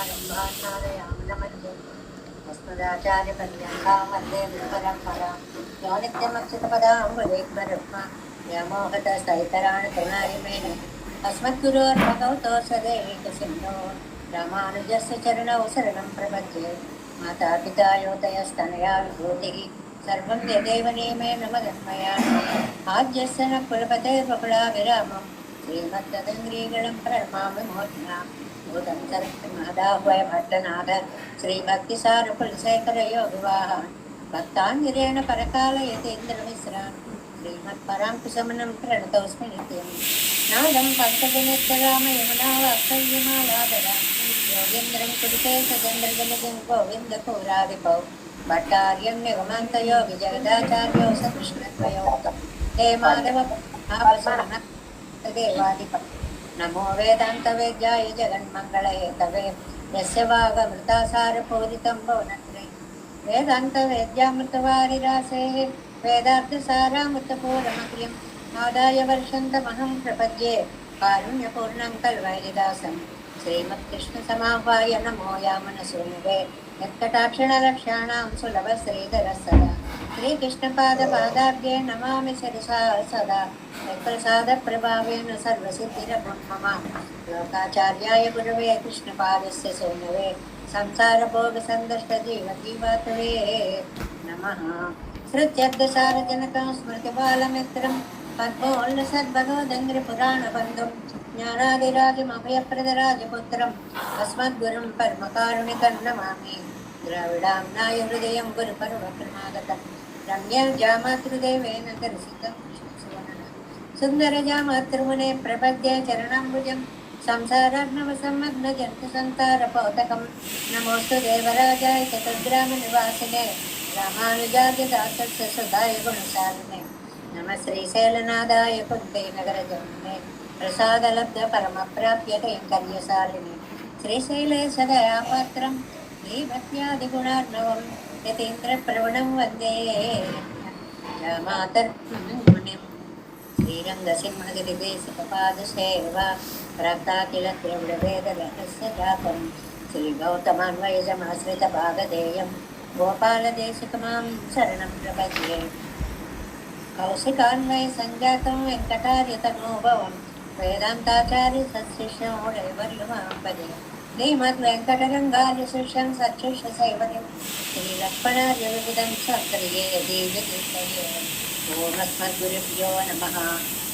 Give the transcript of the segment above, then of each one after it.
सदाशिवसमारम्भान् नारयामनमध्यम् अस्मदाचार्यपर्यन्तां वन्दे गुरुपरम्परां यो नित्यमच्युतपदाम्बुजैर्ब्रह्म व्यामोहतस्तैतराणि तृणायमेने अस्मद्गुरोर्भगवतो सदैकसिन्धो रामानुजस्य चरणौ शरणं प्रपद्ये मातापिता योतयस्तनया विभूतिः सर्वं यदेव नियमेन मदन्मया आद्यस्य न कुलपतेर्बकुलाभिरामं श्रीमद्ददङ्ग्रीगणं प्रणमामि मूर्ध्ना भूतं सर्वमादाह्वय भट्टनाथ श्रीभक्तिसारकुलशेखरयोगिवाहान् भक्ताङ्गिरेण परकालयतीन्द्रमिश्रान् श्रीमत्पराङ्कुशमनं प्रणतोऽस्मि नित्यं नादं पङ्कजनित्यरामयमुनावाक्यमालादरा योगीन्द्रं कुरुते सचन्द्रजलजं गोविन्दपुरादिपौ भट्टार्यं निगमान्तयोगि जगदाचार्यो स कृष्णद्वयोक्तं हे माधव देवादिपं नमो वेदान्तवेद्याय जगन्मङ्गलहेतवे यस्य वागमृतासारपूरितं भुवनत्रये वेदान्तवेद्यामृतवारिरासेः वेदार्थसारामृतपूरमग्र्यम् आदाय वर्षन्तमहं प्रपद्ये कारुण्यपूर्णं कल्वैरिदासं श्रीमत्कृष्णसमाह्वाय नमो यामनसूनुवे यत्कटाक्षणलक्ष्याणां सुलभश्रीधरः सदा श्रीकृष्णपादपादाब्जे नमामि शिरसा सदा यत्प्रसादप्रभावेन सर्वसिद्धिरभं मम लोकाचार्याय गुरवे कृष्णपादस्य सूनवे संसारभोगसन्दष्टजीवजीवातवे नमः श्रुत्यर्थसारजनकं स्मृतिबालमित्रं पद्मोल्लसद्भगवदङ्घ्रिपुराणबन्धुं ज्ञानादिराजमभयप्रदराजपुत्रम् अस्मद्गुरुं परमकारुणिकं नमामि द्रविडाम्नाय हृदयं गुरुपर्वक्रमागतं रम्यजामातृदेवेन दर्शितं सुन्दरजामातृमुने प्रपद्ये चरणाम्बुजं संसारार्णवसम्मग्नजन्तुसन्तारपोतकं नमोऽस्तु देवराजाय चतुर्ग्रामनिवासिने रामानुजाद्यदासस्य सुधाय गुणसारिणे नमः श्रीशैलनादाय कुन्तीनगरजन्मे प्रसादलब्धपरमप्राप्य कैङ्कर्यसारिणे श्रीशैले सदयापात्रं श्रीभक्त्यादिगुणार्णवं यतीन्द्रप्रवणं वन्दे मातर्मुनिं श्रीरङ्गसिंहगिरिदेशिकपादसेवा प्राप्ताखिलद्रविडवेदरहस्य जातं श्रीगौतमान्वयजमाश्रितभागधेयं गोपालदेशिकमां शरणं प्रपद्ये कौशिकान्वय संजातं वेङ्कटार्यतनोभवं वेदान्ताचार्य सत्शिष्योडैवर्यमाम्बजे श्रीमद्वेङ्कटरङ्गार्यशिष्यं सत्शिष्यसैवन्यं श्रीलक्ष्मणार्यविविधं सत्क्रिये दीर्घतीर्थये ॐ अस्मद्गुरुभ्यो नमः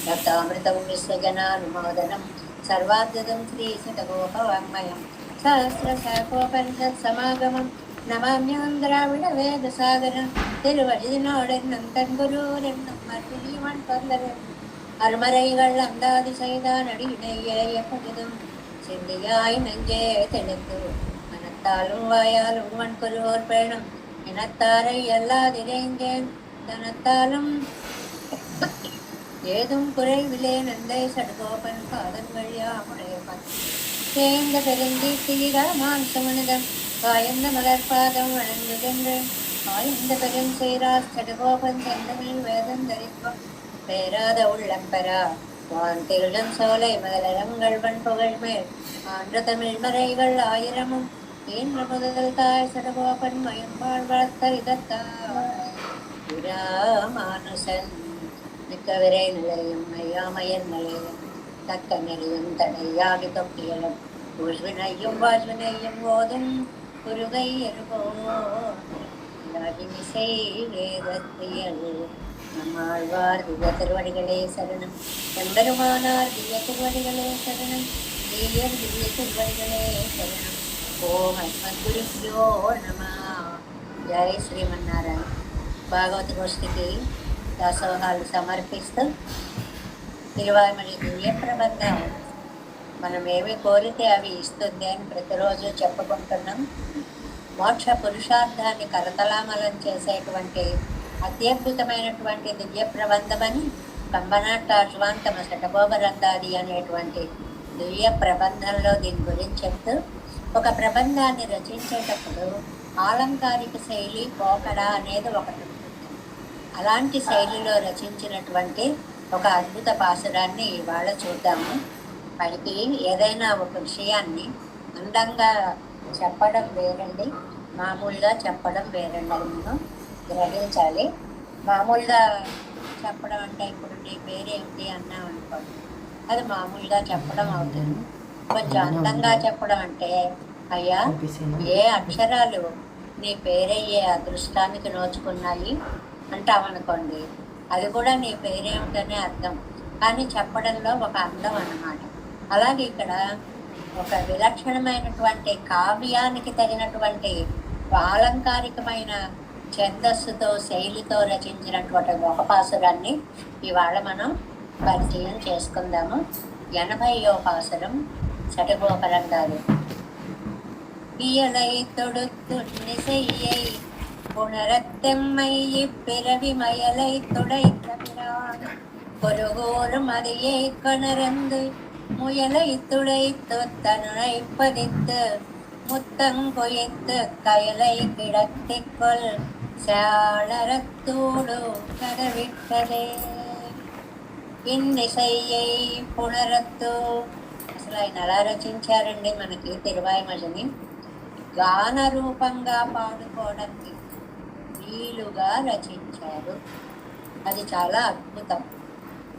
दत्तामृतं विश्वजनानुमोदनं सर्वाद्भुतं श्रीशतकोपवाङ्मयं सहस्रशाखोपनिषत्समागमं नमाम्यहं द्राविडवेदसागरं திருவழிதினோடென்னும் தன்குருவென்னும் மறுபடியும் பந்தரும் அருமறைகள் அந்தாதி செய்தான் அடியினையே எப்பொழுதும் சிந்தியாய் நெஞ்சே தெளிந்து மனத்தாலும் வாயாலும் வன்குருவோர் பேணும் இனத்தாரை எல்லாதிரைந்தேன் தனத்தாலும் ஏதும் குறைவிலே நந்தை சடுகோபன் பாதன் வழியாமுடையவன் சேர்ந்த பெருந்தீர்த்திராமான் சுமனிதம் காயந்த மலர்பாதம் வணங்குகின்றேன் ஆய்ந்த பெரும் சீரார் சடுகோபன் செந்தமிழ் வேதம் தரிப்பம் பேராத உள்ளம் பெறா வான் திருடம் சோலை மலரங்கள் வன் புகழ் மேல் ஆன்ற தமிழ் மறைகள் ஆயிரமும் ஈன்ற முதல் தாய் சடுகோபன் மயம்பாள் வளர்த்தரிதத்தாமானுசன் மிக்க விரை நிலையும் ஐயாமயன் நிலையும் தக்க நெறியும் தடையாகி தொப்பியலும் ஊழ்வினையும் வாழ்வினையும் ஓதும் குருகை எருபோ இசை வேதத்தியல் நம்மாழ்வார் திவ்ய திருவடிகளே சரணம் எம்பெருமானார் திவ்ய திருவடிகளே சரணம் தீயர் திவ்ய திருவடிகளே சரணம் ஓம் அஸ்மத்குருभ्यो నమః జై శ్రీమన్నారాయణ భాగవత గోష్ఠికి దాసోహాలు సమర్పిస్తూ తిరువాయిమలి దివ్య ప్రబంధం మనం ఏమి కోరితే అవి ఇస్తుంది అని ప్రతిరోజు చెప్పుకుంటున్నాం. మోక్ష పురుషార్థాన్ని కరతలామలం చేసేటువంటి అత్యద్భుతమైనటువంటి దివ్య ప్రబంధమని కంబనాటాశ్వాంతమ శటభోగరందాది అనేటువంటి దివ్య ప్రబంధంలో దీని గురించి చెప్తూ ఒక ప్రబంధాన్ని రచించేటప్పుడు ఆలంకారిక శైలి పోకడ అనేది ఒకటి ఉంటుంది. అలాంటి శైలిలో రచించినటువంటి ఒక అద్భుత పాసురాన్ని ఇవాళ చూద్దాము. పైకి ఏదైనా ఒక విషయాన్ని అందంగా చెప్పడం వేరండి, మామూలుగా చెప్పడం వేరండి. అది మనం గ్రహించాలి. మామూలుగా చెప్పడం అంటే ఇప్పుడు నీ పేరేమిటి అన్నాం అనుకోండి, అది మామూలుగా చెప్పడం అవుతుంది. కొంచెం అందంగా చెప్పడం అంటే, అయ్యా ఏ అక్షరాలు నీ పేరయ్యే అదృష్టానికి నోచుకున్నాయి అంటామనుకోండి, అది కూడా నీ పేరేమిటనే అర్థం. కానీ చెప్పడంలో ఒక అందం అన్నమాట. అలాగే ఇక్కడ ఒక విలక్షణమైనటువంటి కావ్యానికి తగినటువంటి అలంకారికమైన ఛందస్సుతో శైలితో రచించినటువంటి ఒక పాసురాన్ని ఇవాళ మనం పరిచయం చేసుకుందాము. 80వ పాసురం షటగోపరంగారు. இயலை தொடுத்துண்ணி செய்யை புணரத்தெம்மை இப்பிறவி மயலை துடைத்த பிரான் பொருகோரும் அதையை கணரந்து முயலை துடைத்து தன்னை பதித்து முத்தங்கொய்த்து கயலை கிடத்திக்கொள் சாளரத்தூடு கதவிட்டலே. ఇన్నిసయ్యై పునరత్తు. అసలు ఆయన ఎలా రచించారండి మనకి తిరువాయిమజని? గాన రూపంగా పాడుకోవడానికి వీలుగా రచించారు. అది చాలా అద్భుతం.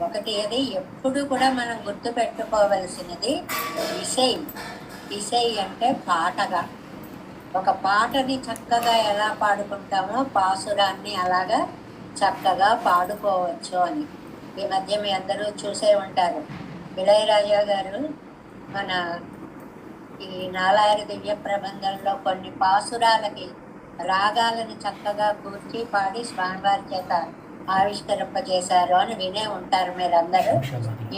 ఒకటి అది ఎప్పుడు కూడా మనం గుర్తు పెట్టుకోవలసినది ఇసై. ఇసై అంటే పాటగా. ఒక పాటని చక్కగా ఎలా పాడుకుంటామో పాసురాన్ని అలాగా చక్కగా పాడుకోవచ్చు అని. ఈ మధ్య మీ అందరూ చూసే ఉంటారు, ఇళయరాజా గారు మన ఈ నాలాయర దివ్య ప్రబంధంలో కొన్ని పాసురాలకి రాగాలను చక్కగా కూర్చి పాడి స్వామివారి చేత ఆవిష్కరింపజేశారు అని వినే ఉంటారు మీరందరూ.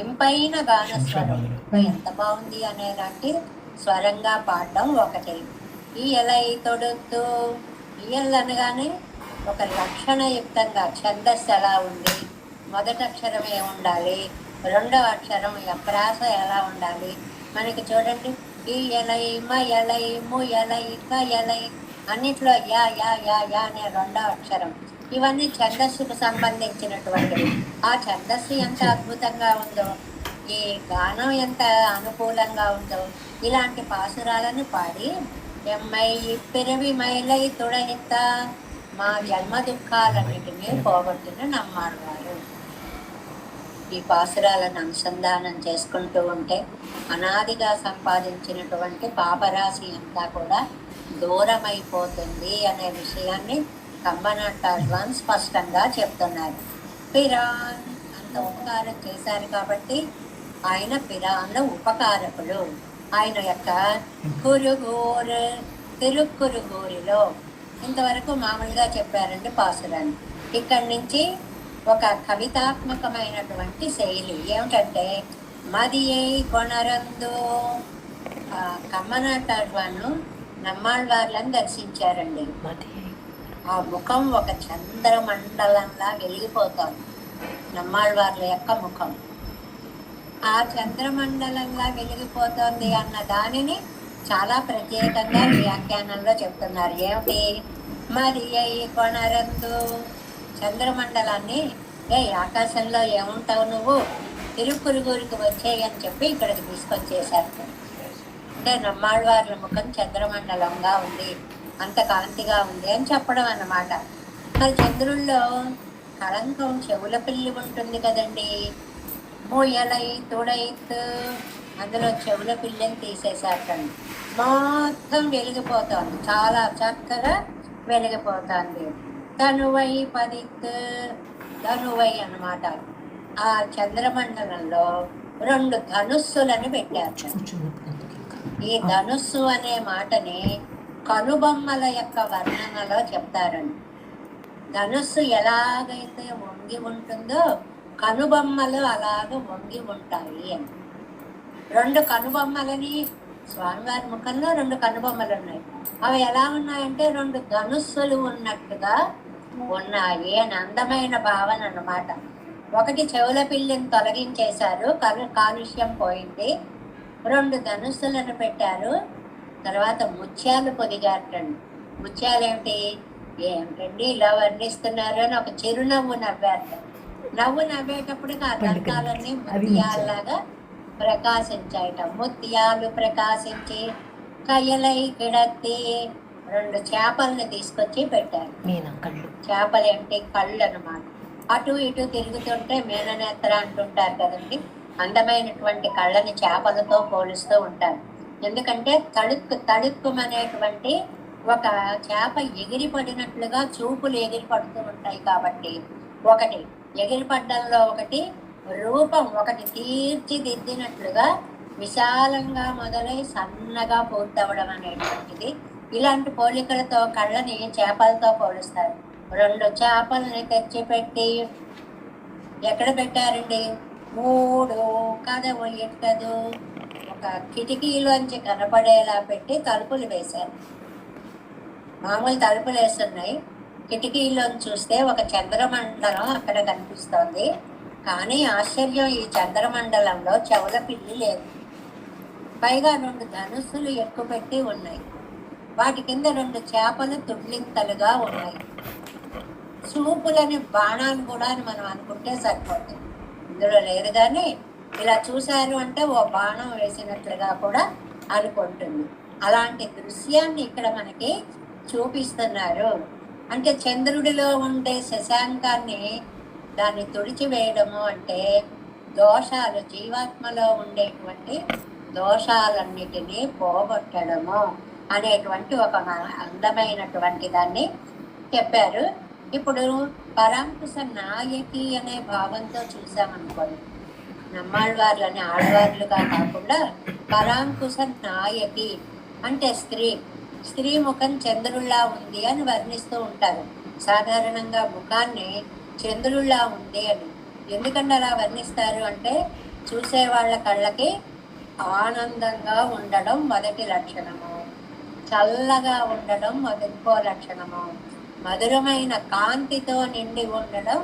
ఇంపైన గాన స్వరం ఎంత బాగుంది అనేలాంటి స్వరంగా పాడడం ఒకటి. ఈ ఎలై తొడుతూ, ఇయల్ అనగానే ఒక లక్షణయుక్తంగా ఛందస్సు ఎలా ఉంది, మొదటి అక్షరం ఏముండాలి, రెండవ అక్షరం ప్రాస ఎలా ఉండాలి. మనకి చూడండి, ఈ ఎలై మ ఎలై ము ఎలై క ఎలై అన్నిట్లో యా యా యా యా అనే రెండవ అక్షరం. ఇవన్నీ ఛందస్సుకు సంబంధించినటువంటివి. ఆ ఛందస్సు ఎంత అద్భుతంగా ఉందో, ఈ గానం ఎంత అనుకూలంగా ఉందో, ఇలాంటి పాసురాలను పాడి ఎమ్మై పిరవి మైలై తుడయిత మా జన్మ దుఃఖాలన్నిటినీ పోగొట్టిన నమ్మాడవారు. ఈ పాసురాలను అనుసంధానం చేసుకుంటూ ఉంటే అనాదిగా సంపాదించినటువంటి పాపరాశి అంతా కూడా దూరమైపోతుంది అనే విషయాన్ని కంబనాటాళ్వాన్ స్పష్టంగా చెప్తున్నారు. పిరాన్ అంత ఉపకారం చేశారు కాబట్టి ఆయన పిరాన్ల ఉపకారకులు. ఆయన యొక్క కురుగూరు తిరుక్కురుగూరిలో ఇంతవరకు మామూలుగా చెప్పారండి పాసురాన్ని. ఇక్కడి నుంచి ఒక కవితాత్మకమైనటువంటి శైలి ఏమిటంటే, మదియై కొనరందు. కమ్మనాటాళ్వాను నమ్మాళ్వార్లను దర్శించారండి. ఆ ముఖం ఒక చంద్రమండలంలా వెలిగిపోతోంది, నమ్మాళ్వార్ల యొక్క ముఖం. ఆ చంద్రమండలంలా వెలిగిపోతోంది అన్న దానిని చాలా ప్రత్యేకంగా వ్యాఖ్యానంలో చెప్తున్నారు. ఏమిటి? మరి అయి కొనరందు, చంద్రమండలాన్ని ఆకాశంలో ఏముంటావు నువ్వు, తిరుక్కురుగూరికి వచ్చేయి అని చెప్పి ఇక్కడికి తీసుకొచ్చేశారు. అంటే నమ్మాళ్వార్ల ముఖం చంద్రమండలంగా ఉంది, అంత కాంతిగా ఉంది అని చెప్పడం అన్నమాట. మరి చంద్రుల్లో కళంకం చెవుల పిల్లి ఉంటుంది కదండి, ముయలై తుడైత్, అందులో చెవుల పిల్లని తీసేశారండి. మొత్తం వెలిగిపోతుంది, చాలా చక్కగా వెలిగిపోతుంది. తనువై పదిత్, ధనువై అన్నమాట. ఆ చంద్రమండలంలో 2 ధనుస్సులను పెట్టారు. ఈ ధనుస్సు అనే మాటని కనుబొమ్మల యొక్క వర్ణనలో చెప్తారండి. ధనుస్సు ఎలాగైతే వంగి ఉంటుందో కనుబొమ్మలు అలాగ వంగి ఉంటాయి అని. 2 కనుబొమ్మలని, స్వామివారి ముఖంలో 2 కనుబొమ్మలు ఉన్నాయి. అవి ఎలా ఉన్నాయంటే 2 ధనుస్సులు ఉన్నట్టుగా ఉన్నాయి అని అందమైన భావన అన్నమాట. ఒకటి చెవుల పిల్లిని తొలగించేశారు, కాలుష్యం పోయింది. 2 ధనుస్సులను పెట్టారు. తర్వాత ముత్యాలు పొదిగారండి. ముత్యాలు ఏమిటండి ఇలా వర్ణిస్తున్నారు అని ఒక చిరునవ్వు నవ్వారు. నవ్వు నవ్వేటప్పటికి ఆ దంతాలన్నీ ముత్యాలలాగా ప్రకాశించాయట. ముత్యాలు ప్రకాశించి కయ్యలై కిడత్తి, రెండు చేపల్ని తీసుకొచ్చి పెట్టారు. చేపలు ఏంటి, కళ్ళు అన్నమాట. అటు ఇటు తిరుగుతుంటే మీననేత్ర అంటుంటారు కదండి. అందమైనటువంటి కళ్ళని చేపలతో పోలుస్తూ ఉంటారు. ఎందుకంటే తళుక్కుమనేటువంటి ఒక చేప ఎగిరిపడినట్లుగా చూపులు ఎగిరిపడుతూ ఉంటాయి కాబట్టి, ఒకటి ఎగిరిపడ్డంలో ఒకటి రూపం ఒకటి తీర్చిదిద్దినట్లుగా విశాలంగా మొదలై సన్నగా పూర్తవడం అనేటువంటిది. ఇలాంటి పోలికలతో కళ్ళని చేపలతో పోలుస్తారు. రెండు చేపల్ని తెచ్చిపెట్టి ఎక్కడ పెట్టారండి? 3 కదవు ఎట్టదు ఒక కిటికీలోంచి కనపడేలా పెట్టి తలుపులు వేశారు. మామూలు తలుపులు వేస్తున్నాయి. కిటికీలోంచి చూస్తే ఒక చంద్రమండలం అక్కడ కనిపిస్తోంది. కానీ ఆశ్చర్యం, ఈ చంద్రమండలంలో చెవుల పిల్లి లేదు. పైగా 2 ధనుస్సులు ఎక్కుపెట్టి ఉన్నాయి. వాటి కింద 2 చేపలు తుళ్ళింతలుగా ఉన్నాయి. చూపులని బాణాలు కూడా అని మనం అనుకుంటే సరిపోతుంది. ఇందులో లేదు, కానీ ఇలా చూశారు అంటే ఓ బాణం వేసినట్లుగా కూడా అనుకుంటుంది. అలాంటి దృశ్యాన్ని ఇక్కడ మనకి చూపిస్తున్నారు. అంటే చంద్రుడిలో ఉండే శశాంకాన్ని దాన్ని తుడిచివేయడము అంటే దోషాలు, జీవాత్మలో ఉండేటువంటి దోషాలన్నిటినీ పోగొట్టడము అనేటువంటి ఒక అందమైనటువంటి దాన్ని చెప్పారు. ఇప్పుడు పరాంకుశ నాయకి అనే భావంతో చూసామనుకోండి, నమ్మాళ్ళవార్లని ఆడవార్లుగా కాకుండా పరాంకుశ నాయకి అంటే స్త్రీ ముఖం చంద్రుల్లా ఉంది అని వర్ణిస్తూ ఉంటారు. సాధారణంగా ముఖాన్ని చంద్రుల్లా ఉంది అని ఎందుకంటే అలా వర్ణిస్తారు అంటే, చూసే వాళ్ళ కళ్ళకి ఆనందంగా ఉండడం మొదటి లక్షణము, చల్లగా ఉండడం ఇంకో లక్షణము, మధురమైన కాంతితో నిండి ఉండడం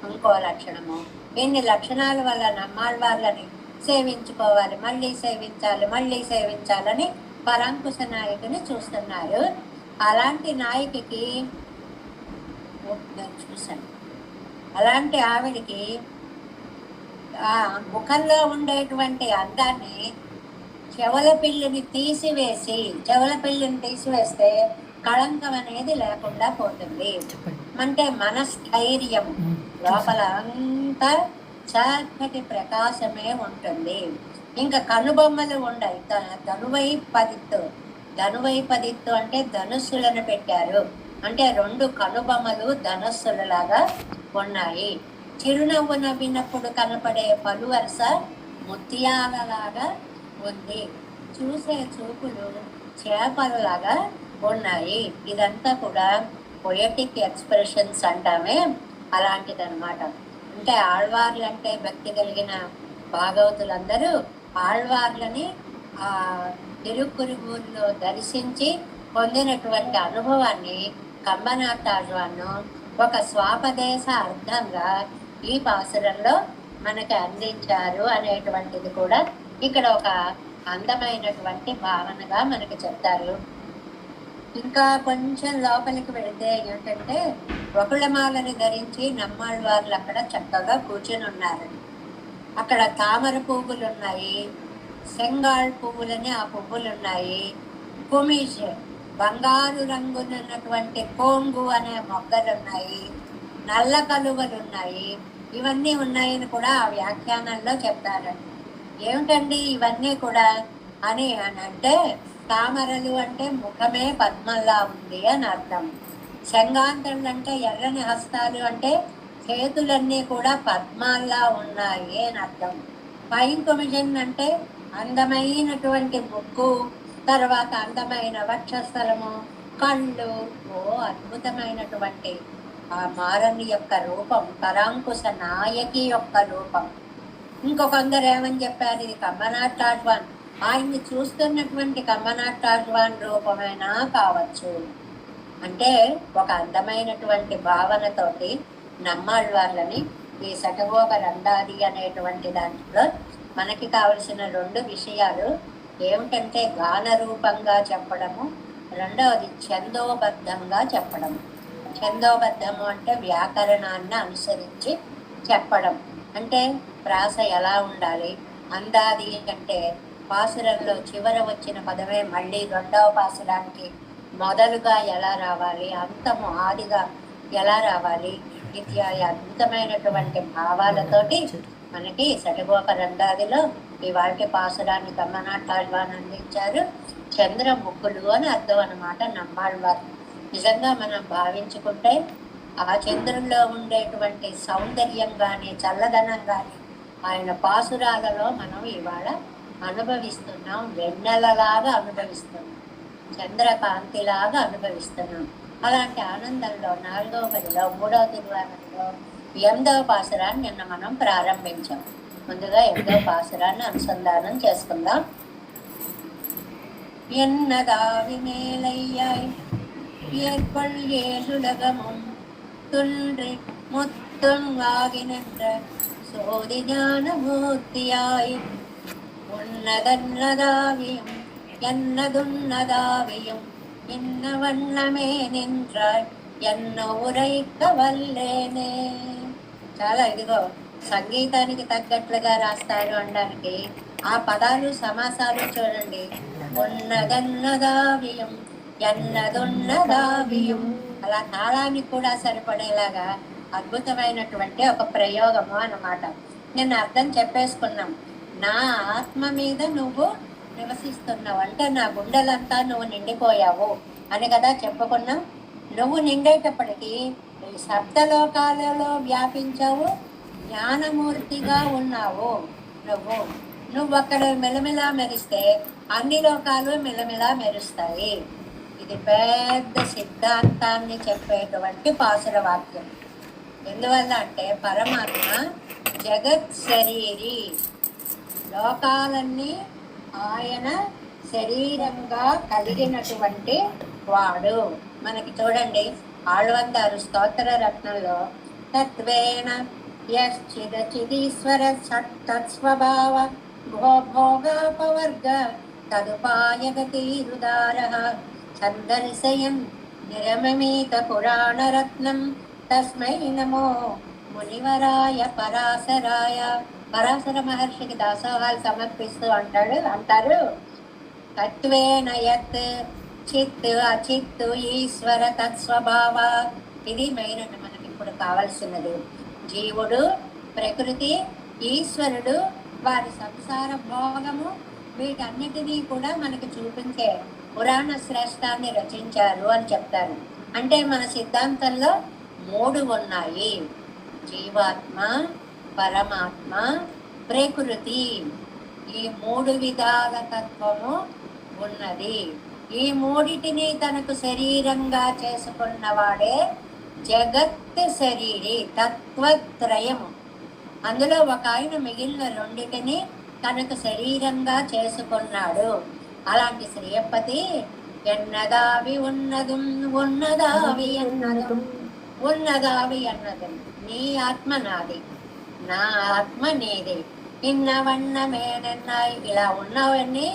ఇంకో లక్షణము. ఇన్ని లక్షణాల వల్ల నమ్మాళ్ళవార్లని సేవించుకోవాలి, మళ్ళీ సేవించాలని పరాంకుశ నాయకుని చూస్తున్నారు. అలాంటి నాయకికి చూశాను, అలాంటి ఆవిడికి ఆ ముఖంలో ఉండేటువంటి అందాన్ని చెవుల పిల్లిని తీసివేస్తే కళంకం అనేది లేకుండా పోతుంది. అంటే మనస్థైర్యం, లోపల అంతా చక్కటి ప్రకాశమే ఉంటుంది. ఇంకా కనుబొమ్మలు ఉన్నాయి. ధనువైపదిత్తు అంటే ధనుస్సులను పెట్టారు. అంటే 2 కనుబొమ్మలు ధనుస్సులలాగా ఉన్నాయి. చిరునవ్వు నవ్వినప్పుడు కనపడే పలువరుస ముత్యాలలాగా ఉంది. చూసే చూపులు చేపలలాగా ఉన్నాయి. ఇదంతా కూడా పొయటిక్ ఎక్స్ప్రెషన్స్ అంటామే, అలాంటిదన్నమాట. అంటే ఆళ్వార్లు అంటే భక్తి కలిగిన భాగవతులందరూ ఆళ్వార్లని ఆ తిరుక్కురుగూరులో దర్శించి పొందినటువంటి అనుభవాన్ని కంబనాటాళ్వాను ఒక స్వాపదేశ అర్థంగా ఈ పాసురంలో మనకి అందించారు అనేటువంటిది కూడా ఇక్కడ ఒక అందమైనటువంటి భావనగా మనకి చెప్తారు. ఇంకా కొంచెం లోపలికి వెళితే ఏంటంటే, వకుళమాలని ధరించి నమ్మాళ్ళవార్లు అక్కడ చక్కగా కూర్చొని ఉన్నారు. అక్కడ తామర పువ్వులు ఉన్నాయి, సెంగాళ్ పువ్వులని ఆ పువ్వులు ఉన్నాయి, కుమిష్ బంగారు రంగునున్నటువంటి కోంగు అనే మొగ్గలు ఉన్నాయి, నల్ల కలువలు ఉన్నాయి. ఇవన్నీ ఉన్నాయని కూడా ఆ వ్యాఖ్యానంలో చెప్తారు. ఏమిటండి ఇవన్నీ కూడా అని అంటే, తామరలు అంటే ముఖమే పద్మంలా ఉంది అని అర్థం. శంగాంతరులు అంటే ఎర్రని హస్తాలు అంటే చేతులన్నీ కూడా పద్మాల్లా ఉన్నాయి అని అర్థం. పైన్ కొమిషన్ అంటే అందమైనటువంటి ముక్కు, తర్వాత అందమైన వక్షస్థలము, కళ్ళు. అద్భుతమైనటువంటి ఆ మారని యొక్క రూపం, పరాంకుశ నాయకి యొక్క రూపం. ఇంకొకందరు ఏమని చెప్పారు, ఇది కంబనాటాళ్వాన్, ఆయన్ని చూస్తున్నటువంటి కంబనాటాళ్వాన్ రూపమైనా కావచ్చు. అంటే ఒక అందమైనటువంటి భావనతోటి నమ్మాళ్ళవార్లని ఈ శఠగోప రండాది అనేటువంటి దాంట్లో మనకి కావలసిన 2 విషయాలు ఏమిటంటే, గాన రూపంగా చెప్పడము, రెండవది ఛందోబద్ధంగా చెప్పడం. ఛందోబద్ధము అంటే వ్యాకరణాన్ని అనుసరించి చెప్పడం. అంటే ప్రాస ఎలా ఉండాలి, అందాది అంటే పాసురంలో చివర వచ్చిన పదమే మళ్ళీ రెండవ పాసురానికి మొదలుగా ఎలా రావాలి, అంతము ఆదిగా ఎలా రావాలి, ఇత్యాది అద్భుతమైనటువంటి భావాలతోటి మనకి షట్కోప రంగాదిలో ఇవాళ పాసురాన్ని కమ్మనాటాళ్వాన్ని అందించారు. చంద్రముఖులు అని అర్థం అన్నమాట నమ్మాళ్వారు. నిజంగా మనం భావించుకుంటే ఆ చంద్రుల్లో ఉండేటువంటి సౌందర్యం కానీ చల్లదనం కానీ ఆయన పాసురాలలో మనం ఇవాళ అనుభవిస్తున్నాం. వెన్నెలలాగా అనుభవిస్తున్నాం, చంద్రకాంతిలాగా అనుభవిస్తున్నాం. అలాంటి ఆనందంలో 4వ పదిలో 3వ తిరువారంలో 8వ పాసురాన్ని నిన్న మనం ప్రారంభించాం. ముందుగా 8వ పాసురాన్ని అనుసంధానం చేసుకుందాం. ఎన్నదావి మేలయ్యాయి ஏற்கொள் ஏழுலகமும் துன்றி முத்தும் ஆகினென்ற சோதி ஞான மூர்த்தியாய் உன்னதன்னதாவியும் என்னதுன்னதாவியும் இன்ன வண்ணமே நின்றாய் ఎన్న ఉరైక వల్లేనే. చాలా ఇదిగో సంగీతానికి తగ్గట్లుగా రాస్తాడు అనడానికి ఆ పదాలు సమాసాలు చూడండి. ఉన్నదన్నదావియం ఎన్నదున్నదావియం, అలా తాళానికి కూడా సరిపడేలాగా అద్భుతమైనటువంటి ఒక ప్రయోగము అన్నమాట. నేను అర్థం చెప్పేసుకున్నాం. నా ఆత్మ మీద నువ్వు నివసిస్తున్నావు అంటే నా గుండెలంతా నువ్వు నిండిపోయావు అని కదా చెప్పుకున్నాం. నువ్వు నిండేటప్పటికీ ఈ సప్తలోకాలలో వ్యాపించావు, జ్ఞానమూర్తిగా ఉన్నావు. నువ్వు అక్కడ మెలమెలా మెరిస్తే అన్ని లోకాలు మెలమెలా మెరుస్తాయి. ఇది పెద్ద సిద్ధాంతాన్ని చెప్పేటువంటి పాసుర వాక్యం. ఎందువల్ల అంటే పరమాత్మ జగత్ శరీరి, లోకాలన్నీ ఆయన శరీరంగా కలిగినటువంటి వాడు. మనకి చూడండి ఆళ్వందారు స్తోత్ర రత్నంలో తత్వేన యశ్చిదచిదీశ్వర తత్స్వభావ భోగోపవర్గ తదుపాయగతిరుదారః ఛందర్శయన్ నిరమమీత పురాణరత్నం తస్మై నమో మునివరాయ పరాశరాయ. పరాశర మహర్షికి దాసోహాలు సమర్పిస్తూ అంటారు తత్వేన యత్ చిత్ అచిత్ ఈశ్వర తత్స్వభావ. ఇది మెయిన్ అండి మనకి ఇప్పుడు కావలసినది. జీవుడు, ప్రకృతి, ఈశ్వరుడు, వారి సంసార భోగము, వీటన్నిటినీ కూడా మనకి చూపించే పురాణ శ్రేష్టాన్ని రచించారు అని చెప్తారు. అంటే మన సిద్ధాంతంలో 3 ఉన్నాయి: జీవాత్మ, పరమాత్మ, ప్రకృతి. ఈ 3 విధాల తత్వము ఉన్నది. ఈ 3టిని తనకు శరీరంగా చేసుకున్నవాడే జగత్ శరీరి, తత్వత్రయము. అందులో ఒక ఆయన మిగిలిన 2టిని తనకు శరీరంగా చేసుకున్నాడు. అలాంటి శ్రీయపతి ఎన్నదావి ఉన్నదు ఉన్నదావి అన్నదు ఉన్నదావి అన్నదు. నీ ఆత్మ నాది, నా ఆత్మ నీది. ఇన్నవన్నమేనన్నాయి, ఇలా ఉన్నావన్నీ,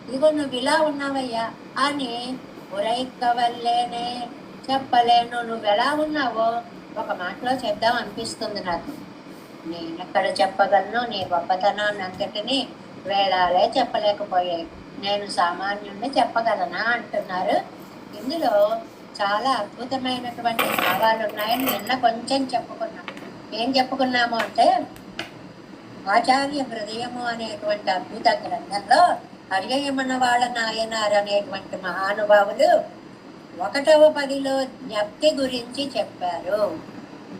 ఇదిగో నువ్వు ఇలా ఉన్నావయ్యా అని ఉరైక్కవల్లేనే చెప్పలేను. నువ్వు ఎలా ఉన్నావో ఒక మాటలో చెప్దాం అనిపిస్తుంది నాకు. నేనెక్కడ చెప్పగలను నీ గొప్పతనాన్ని అంతటిని వేళాలే చెప్పలేకపోయాయి. నేను సామాన్యుణ్ణి చెప్పగలనా అంటున్నారు. ఇందులో చాలా అద్భుతమైనటువంటి భావాలు ఉన్నాయని నిన్న కొంచెం చెప్పుకున్నాం. ఏం చెప్పుకున్నాము అంటే ఆచార్య హృదయము అనేటువంటి అద్భుత గ్రంథంలో అర్యయమన వాళ్ళ నాయనారు అనేటువంటి మహానుభావులు 1వ పదిలో జ్ఞప్తి గురించి చెప్పారు.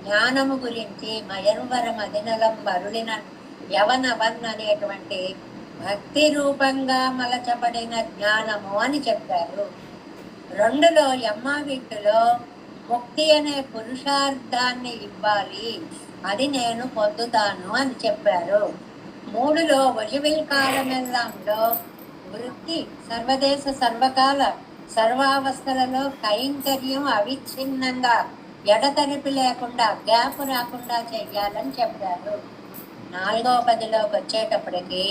జ్ఞానము గురించి మయర్వర మదినలం మరులిన యవనవన్ అనేటువంటి భక్తి రూపంగా మలచబడిన జ్ఞానము అని చెప్పారు. 2లో యమ్మావిట్టులో ముక్తి అనే పురుషార్థాన్ని ఇవ్వాలి, అది నేను పొందుతాను అని చెప్పారు. 3లో వజువిల్ కాలమెల్లాంలో వృత్తి సర్వదేశ సర్వకాల సర్వావస్థలలో కైంకర్యం అవిచ్ఛిన్నంగా ఎడతెరిపి లేకుండా గ్యాప్ రాకుండా చెయ్యాలని చెప్పారు. 4వ పదిలోకి వచ్చేటప్పటికి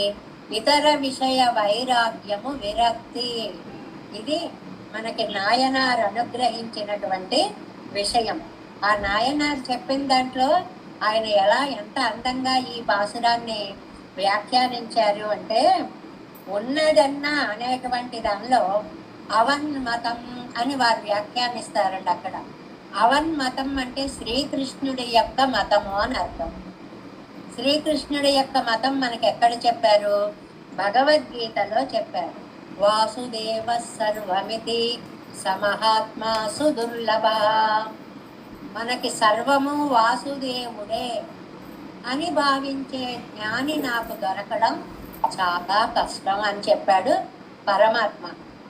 ఇతర విషయ వైరాగ్యము విరక్తి. ఇది మనకి నాయనార్ అనుగ్రహించినటువంటి విషయం. ఆ నాయనార్ చెప్పిన దాంట్లో ఆయన ఎంత అందంగా ఈ పాసురాన్ని వ్యాఖ్యానించారు అంటే ఉన్నదన్నా అనేటువంటి దానిలో అవన్మతం అని వారు వ్యాఖ్యానిస్తారండి. అక్కడ అవన్మతం అంటే శ్రీకృష్ణుడి యొక్క మతము అని అర్థం. శ్రీకృష్ణుడి యొక్క మతం మనకి ఎక్కడ చెప్పారు? భగవద్గీతలో చెప్పారు. వాసుదేవ సర్వమితి సమహాత్మా సుదుర్లభ. మనకి సర్వము వాసుదేవుడే అని భావించే జ్ఞాని నాకు దొరకడం చాలా కష్టం అని చెప్పాడు పరమాత్మ.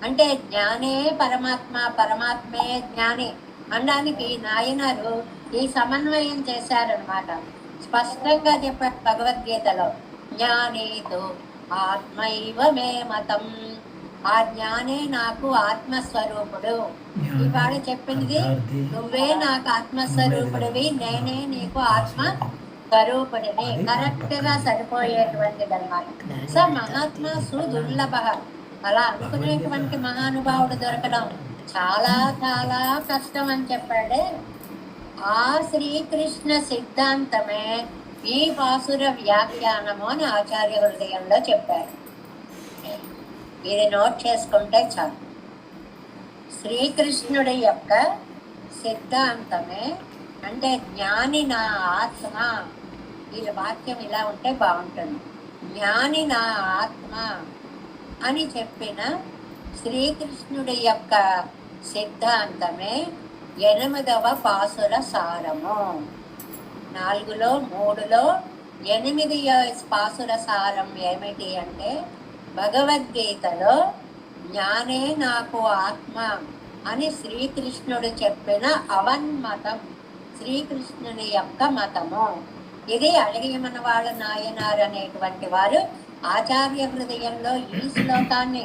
అంటే జ్ఞానే పరమాత్మ, పరమాత్మే జ్ఞాని అనడానికి నాయనరు ఈ సమన్వయం చేశారనమాట. స్పష్టంగా చెప్పాడు భగవద్గీతలో, జ్ఞానేతో ఆత్మైవ మే మతం. ఆ జ్ఞానే నాకు ఆత్మస్వరూపుడు. ఇవాళ చెప్పింది నువ్వే నాకు ఆత్మస్వరూపుడివి, నేనే నీకు ఆత్మ స్వరూపుడిని. కరెక్ట్ గా సరిపోయేటువంటిది అనమాట. స మహాత్మ సుదుర్లభ. అలా అనుకునేటువంటి మహానుభావుడు దొరకడం చాలా చాలా కష్టం అని చెప్పాడే. ఆ శ్రీకృష్ణ సిద్ధాంతమే ఈ పాసుర వ్యాఖ్యానము అని ఆచార్య హృదయంలో చెప్పారు. ఇది నోట్ చేసుకుంటే చాలు. శ్రీకృష్ణుడి యొక్క సిద్ధాంతమే అంటే జ్ఞాని నా ఆత్మ. ఈ వాక్యం ఇలా ఉంటే బాగుంటుంది. జ్ఞాని నా ఆత్మ అని చెప్పిన శ్రీకృష్ణుడి యొక్క సిద్ధాంతమే 8వ పాసుర సారము. 4లో 3లో 8 పాసుర సారం ఏమిటి అంటే, భగవద్గీతలో జ్ఞానే నాకు ఆత్మ అని శ్రీకృష్ణుడు చెప్పిన అవన్మతం, శ్రీకృష్ణుని యొక్క మతము. ఇది అడిగిమన వాళ్ళ నాయనారు అనేటువంటి వారు ఆచార్య హృదయంలో ఈ శ్లోకాన్ని,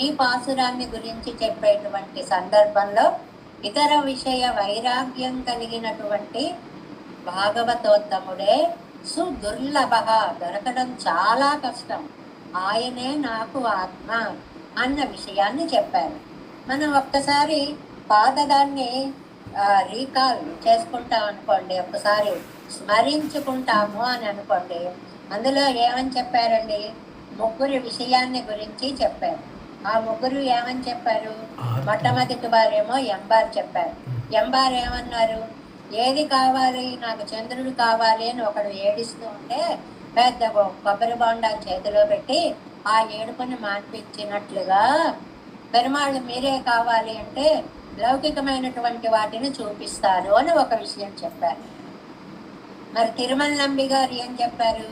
ఈ పాసురాన్ని గురించి చెప్పేటువంటి సందర్భంలో ఇతర విషయ వైరాగ్యం కలిగినటువంటి భాగవతోత్తముడే సుదుర్లభ, దొరకడం చాలా కష్టం, ఆయనే నాకు ఆత్మ అన్న విషయాన్ని చెప్పారు. మనం ఒక్కసారి పాతదాన్ని రీకాల్ చేసుకుంటాం అనుకోండి, ఒక్కసారి స్మరించుకుంటాము అని అనుకోండి. అందులో ఏమని చెప్పారండి? 3 విషయాన్ని గురించి చెప్పారు. ఆ 3 ఏమని చెప్పారు? మొట్టమొదటి వారేమో ఎంబార్ చెప్పారు. ఎంబార్ ఏమన్నారు? ఏది కావాలి, నాకు చంద్రుడు కావాలి అని ఒకడు ఏడిస్తూ ఉంటే పెద్ద కొబ్బరి బొండా చేతిలో పెట్టి ఆ ఏడుపుని మాన్పించినట్లుగా పెరుమాళ్ళు మీరే కావాలి అంటే లౌకికమైనటువంటి వాటిని చూపిస్తారు అని ఒక విషయం చెప్పారు. మరి తిరుమల నంబి గారు ఏం చెప్పారు?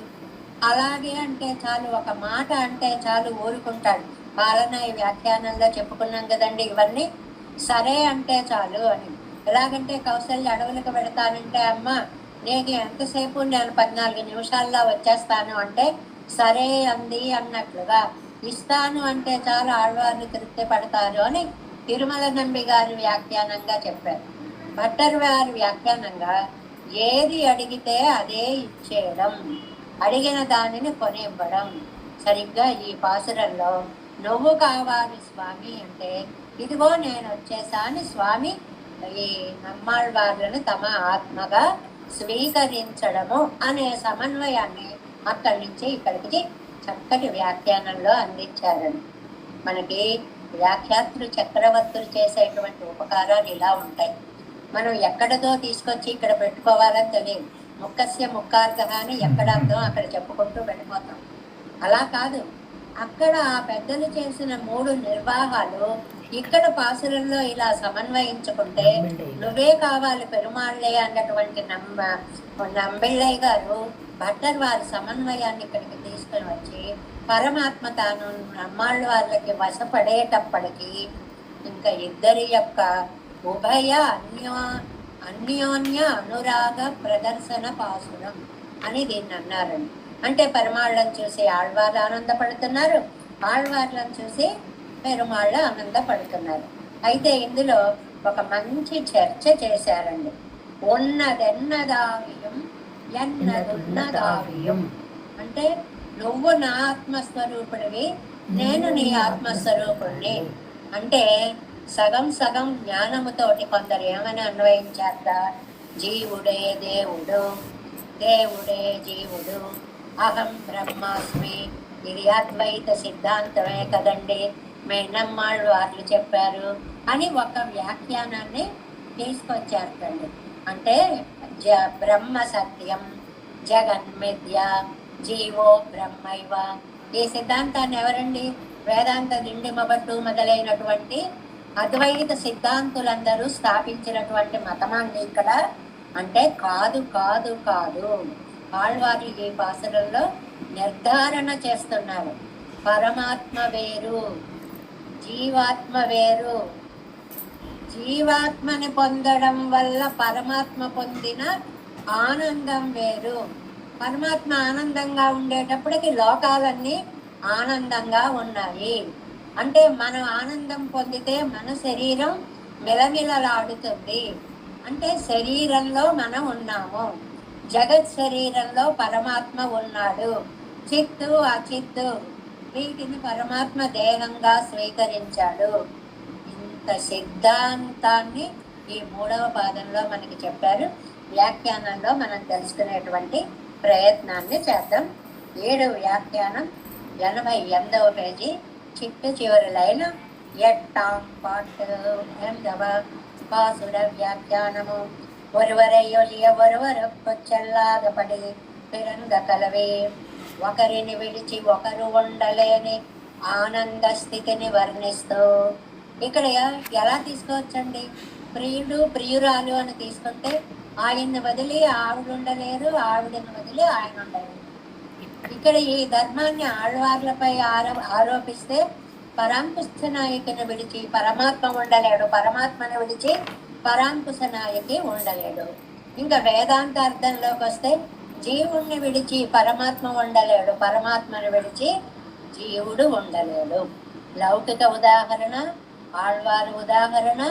అలాగే అంటే చాలు, ఒక మాట అంటే చాలు ఊరుకుంటాడు. పాలన ఈ వ్యాఖ్యానంలో చెప్పుకున్నాం కదండి ఇవన్నీ. సరే అంటే చాలు అని. ఎలాగంటే కౌశల్య అడవులకు పెడతానంటే, అమ్మ నేను ఎంతసేపు, నేను 14 నిమిషాల్లో వచ్చేస్తాను అంటే సరే అంది అన్నట్లుగా, ఇస్తాను అంటే చాలు ఆళ్వార్లు తృప్తి పడతారు అని తిరుమల నంబి గారి వ్యాఖ్యానంగా చెప్పారు. భట్టర్ వారి వ్యాఖ్యానంగా ఏది అడిగితే అదే ఇచ్చేయడం, అడిగిన దానిని కొనివ్వడం. సరిగ్గా ఈ పాసురంలో నువ్వు కావాలి స్వామి అంటే, ఇదిగో నేను వచ్చేసా అని స్వామి ఈ నమ్మాళ్వార్లను తమ ఆత్మగా స్వీకరించడము అనే సమన్వయాన్ని అక్కడి నుంచి ఇక్కడికి చక్కటి వ్యాఖ్యానంలో అందించారని. మనకి వ్యాఖ్యాతులు చక్రవర్తులు చేసేటువంటి ఉపకారాలు ఇలా ఉంటాయి. మనం ఎక్కడదో తీసుకొచ్చి ఇక్కడ పెట్టుకోవాలని తెలియదు. ముక్కస్య ముక్కార్థ అని ఎక్కడ అర్థం అక్కడ చెప్పుకుంటూ వెళ్ళిపోతాం. అలా కాదు, అక్కడ ఆ పెద్దలు చేసిన 3 నిర్వాహాలు ఇక్కడ పాసురంలో ఇలా సమన్వయించుకుంటే, నువ్వే కావాలి పెరుమాళ్ళే అన్నటువంటి నంబిళ్ళయ్య గారు భట్టర్ వారి సమన్వయాన్ని ఇక్కడికి తీసుకుని వచ్చి పరమాత్మ తాను నమ్మాళ్ళ వాళ్ళకి వశపడేటప్పటికీ ఇంకా ఇద్దరి యొక్క ఉభయ అన్యోన్య అనురాగ ప్రదర్శన పాసురం అని దీన్ని అన్నారండి. అంటే పెరుమాళ్ళని చూసి ఆళ్వార్లు ఆనందపడుతున్నారు, ఆళ్వార్లను చూసి పెరుమాళ్ళు ఆనందపడుతున్నారు. అయితే ఇందులో ఒక మంచి చర్చ చేశారండి. ఉన్నదెన్నదావియం ఎన్నదున్నదావియం అంటే, నువ్వు నా ఆత్మస్వరూపుడివి, నేను నీ ఆత్మస్వరూపుణ్ణి అంటే సగం సగం జ్ఞానముతోటి కొందరు ఏమని అన్వయించాక, జీవుడే దేవుడు, దేవుడే జీవుడు, అహం బ్రహ్మాస్మి, ఇది అద్వైత సిద్ధాంతమే కదండి, మేనమ్మాళ్ళు వాళ్ళు చెప్పారు అని ఒక వ్యాఖ్యానాన్ని తీసుకొచ్చారు తల్లి. అంటే బ్రహ్మ సత్యం, జగన్మిథ్య, జీవో బ్రహ్మైవ. ఈ సిద్ధాంతాన్ని ఎవరండి? వేదాంత దిండిమబట్టు మొదలైనటువంటి అద్వైత సిద్ధాంతులందరూ స్థాపించినటువంటి మతమాన్ని ఇక్కడ అంటే కాదు కాదు కాదు. ఆళ్వారు ఈ పాసురంలో నిర్ధారణ చేస్తున్నారు. పరమాత్మ వేరు, జీవాత్మ వేరు. జీవాత్మని పొందడం వల్ల పరమాత్మ పొందిన ఆనందం వేరు. పరమాత్మ ఆనందంగా ఉండేటప్పటికి లోకాలన్నీ ఆనందంగా ఉన్నాయి. అంటే మనం ఆనందం పొందితే మన శరీరం మిలమిలలాడుతుంది. అంటే శరీరంలో మనం ఉన్నాము, జగత్ శరీరంలో పరమాత్మ ఉన్నాడు. చిత్తు అచిత్తు వీటిని పరమాత్మ దేహంగా స్వీకరించాడు. ఇంత సిద్ధాంతాన్ని ఈ 3వ పాదంలో మనకి చెప్పారు. వ్యాఖ్యానంలో మనం తెలుసుకునేటువంటి ప్రయత్నాన్ని చేద్దాం. 7వ వ్యాఖ్యానం 88వ పేజీ చిట్టు చివరి లైన్. ఎట్టాం పాటు 8వ பாசுர வியாக்கியானமும் ஒருவரையொலிய ஒருவருக்கு చెల్లాగపడి పిరంగ కలవే. ఒకరిని విడిచి ఒకరు ఉండలేని ఆనంద స్థితిని వర్ణిస్తూ ఇక్కడ ఎలా తీసుకోవచ్చండి? ప్రియుడు ప్రియురాలు అని తీసుకుంటే ఆయన్ని వదిలి ఆవిడ ఉండలేరు, ఆవిడని వదిలి ఆయన ఉండలేరు. ఇక్కడ ఈ ధర్మాన్ని ఆళ్వార్లపై ఆరోపిస్తే పరాంకుశ నాయకుని విడిచి పరమాత్మ ఉండలేడు, పరమాత్మను విడిచి పరాంకుశ నాయకి ఉండలేడు. ఇంకా వేదాంత అర్థంలోకి వస్తే జీవుణ్ణి విడిచి పరమాత్మ ఉండలేడు, పరమాత్మను విడిచి జీవుడు ఉండలేడు. లౌకిక ఉదాహరణ, ఆళ్వారు ఉదాహరణ,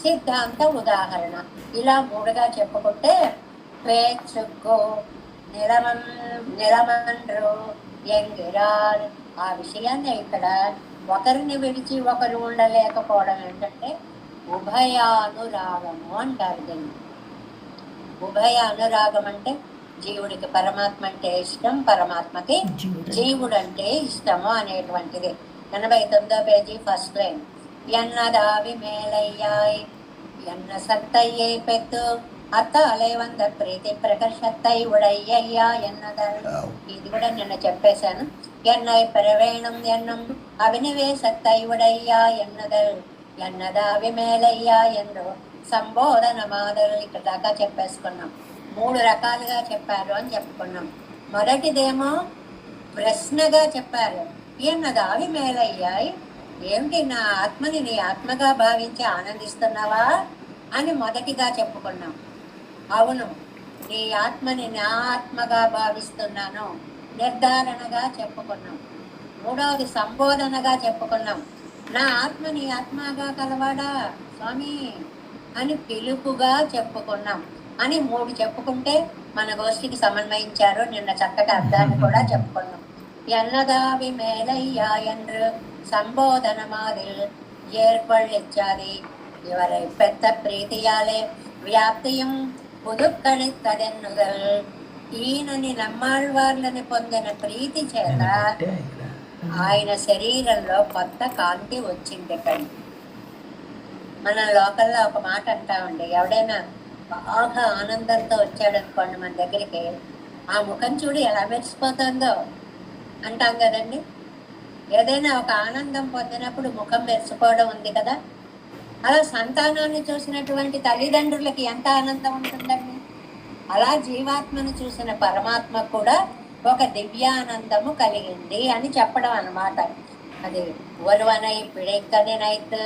సిద్ధాంత ఉదాహరణ, ఇలా 3గా చెప్పుకుంటే పేచుకో నిలమండ్రు ఎంగిరాల్. ఆ విషయాన్ని ఇక్కడ ఒకరిని విడిచి ఒకరు ఉండలేకపోవడం ఏంటంటే ఉభయానురాగము అంటారు దీన్ని. ఉభయ అనురాగం అంటే జీవుడికి పరమాత్మ అంటే ఇష్టం, పరమాత్మకి జీవుడు అంటే ఇష్టము అనేటువంటిది. 89వ పేజీ ఫస్ట్ లైన్. ఎన్నదావి మేలయ్యాయ్ ఎన్న సత్తయ్యే పెత్తు అత్తాలే వంద ప్రీతి ప్రకర్షత్తై ఉడయ్యయ్యా ఎన్నదల్. ఇది కూడా నిన్న చెప్పేశాను. ఎన్నై పరవేణం ఎన్నం అవినివే సత్తై ఉడయ్యా ఎన్నదల్ ఎన్నదావి మేలయ్యా ఎన్ను సంబోధన మాదలు. ఇక్కడ దాకా చెప్పేసుకున్నాం. 3 రకాలుగా చెప్పారు అని చెప్పుకున్నాం. మొదటిదేమో ప్రశ్నగా చెప్పారు. ఎన్నదావి మేలయ్యాయి, ఏమిటి నా ఆత్మని నీ ఆత్మగా భావించి ఆనందిస్తున్నావా అని మొదటిగా చెప్పుకున్నాం. అవును, నీ ఆత్మని నా ఆత్మగా భావిస్తున్నాను నిర్ధారణగా చెప్పుకున్నాం. 3వది సంబోధనగా చెప్పుకున్నాం. నా ఆత్మ నీ ఆత్మగా కలవాడా స్వామి అని పిలుపుగా చెప్పుకున్నాం అని 3 చెప్పుకుంటే మన గోష్ఠికి సమన్వయించారు. నిన్న చక్కటి అర్థాన్ని కూడా చెప్పుకున్నాం. ఎన్నదావి మేలయ్యా என்று సంబోధన మాదిల్ ఏర్పళ్ళిచ్చాది ఇవరై పెద్ద ప్రీతియాలే వ్యాప్తియం పుదుక్కడిత్తడెన్నుదల్. ఈయనని నమ్మాళ్వార్లని పొందిన ప్రీతి చేత ఆయన శరీరంలో కొత్త కాంతి వచ్చింది. మన లోకల్లో ఒక మాట అంటామండి, ఎవడైనా బాగా ఆనందంతో వచ్చాడనుకోండి మన దగ్గరికి, ఆ ముఖం చూడు ఎలా మెరిసిపోతుందో అంటాం కదండి. ఏదైనా ఒక ఆనందం పొందినప్పుడు ముఖం మెరిసిపోవడం ఉంది కదా. అలా సంతానాన్ని చూసినటువంటి తల్లిదండ్రులకి ఎంత ఆనందం ఉంటుందండి. అలా జీవాత్మను చూసిన పరమాత్మ కూడా ఒక దివ్యానందము కలిగింది అని చెప్పడం అన్నమాట. అది ఒరువనై పిழைక్కనినైత్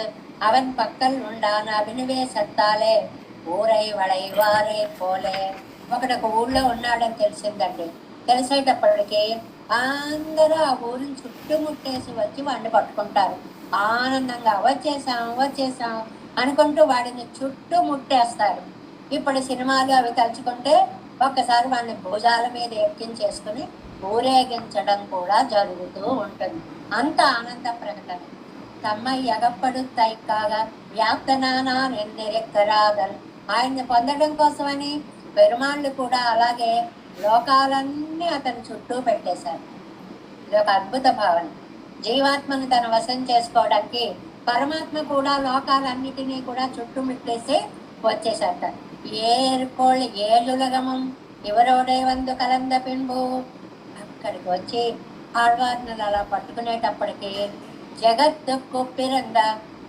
అవన్ పక్కల్ ఉండాన అభినవే సత్తాలే ఊరై వడై వారే పోలే. ఒకడొక ఊళ్ళో ఉన్నాడని తెలిసిందండి. తెలిసేటప్పటికి అందరూ ఆ ఊరిని చుట్టుముట్టేసి వచ్చి వాడిని పట్టుకుంటారు. ఆనందంగా వచ్చేసాం అనుకుంటూ వాడిని చుట్టుముట్టేస్తారు. ఇప్పుడు సినిమాలు అవి తలుచుకుంటే ఒక్కసారి వాడిని భుజాల మీద ఎక్కించేసుకుని ఊరేగించడం కూడా జరుగుతూ ఉంటుంది. అంత ఆనంద ప్రకటన. తమ్మై ఎగప్పడు తైకాగా వ్యాప్తనానా నెన్నెరెక్కరాగల్. ఆయన్ని పొందడం కోసమని పెరుమాళ్ళు కూడా అలాగే లోకాలన్నీ అతని చుట్టూ పెట్టేశారు. ఇది ఒక అద్భుత భావన. జీవాత్మను తన వశం చేసుకోవడానికి పరమాత్మ కూడా లోకాలన్నిటినీ కూడా చుట్టుముట్టేసి వచ్చేసాట. ఏరుకోళ్ళు ఏలులగమం ఎవరోడే వందు కలంద పింబు అక్కడికి వచ్చి ఆళ్వార్నలు అలా పట్టుకునేటప్పటికి జగత్తు కుప్పిరంద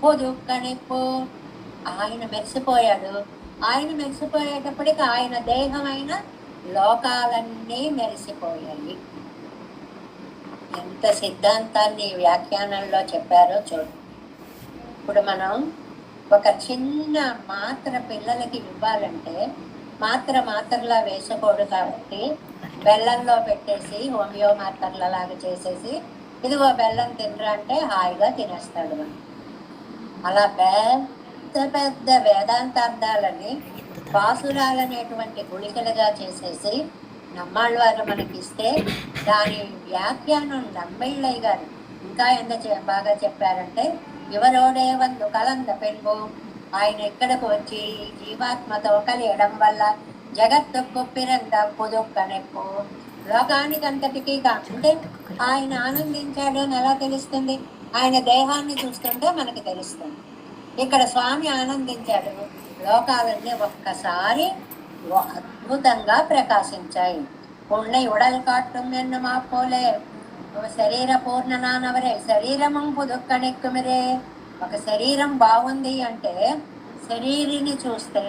పొదుక్కనిప్పు ఆయన మెరిసిపోయాడు. ఆయన మెరిసిపోయేటప్పటికి ఆయన దేహమైన లోకాలన్నీ మెరిసిపోయాయి. ఎంత సిద్ధాంతాన్ని వ్యాఖ్యానంలో చెప్పారో చూడు. ఇప్పుడు మనం ఒక చిన్న మాత్ర పిల్లలకి ఇవ్వాలంటే మాత్రలా వేసుకోడు కాబట్టి బెల్లంలో పెట్టేసి హోమియో మాత్రల లాగా చేసేసి ఇదిగో బెల్లం తినరా అంటే హాయిగా తినేస్తాడు. అలా పెద్ద పెద్ద వేదాంతార్థాలని పాసురాలనేటువంటి గుళికలుగా చేసేసి నమ్మాళ్ళ వారు మనకిస్తే దాని వ్యాఖ్యానం నమ్మిళ్ళయ్య గారు ఇంకా ఎంత బాగా చెప్పారంటే ఎవరోడే వందు కలంద పెంబు ఆయన ఇక్కడకు వచ్చి జీవాత్మతో కలియడం వల్ల జగత్తు కుప్పిరంద పొదుక్కనెప్పు లోకానికంతటికీ అంటే ఆయన ఆనందించాడు అని ఎలా తెలుస్తుంది? ఆయన దేహాన్ని చూస్తుంటే మనకి తెలుస్తుంది. ఇక్కడ స్వామి ఆనందించాడు. లోకాలన్నీ ఒక్కసారి అద్భుతంగా ప్రకాశించాయి. పుణ్య ఉడల్ కాట్టం ఎన్ను మా పోలే శరీర పూర్ణనానవరే శరీరమం పుదుక్కనెక్కుమిరే. ఒక శరీరం బాగుంది అంటే శరీరిని చూస్తే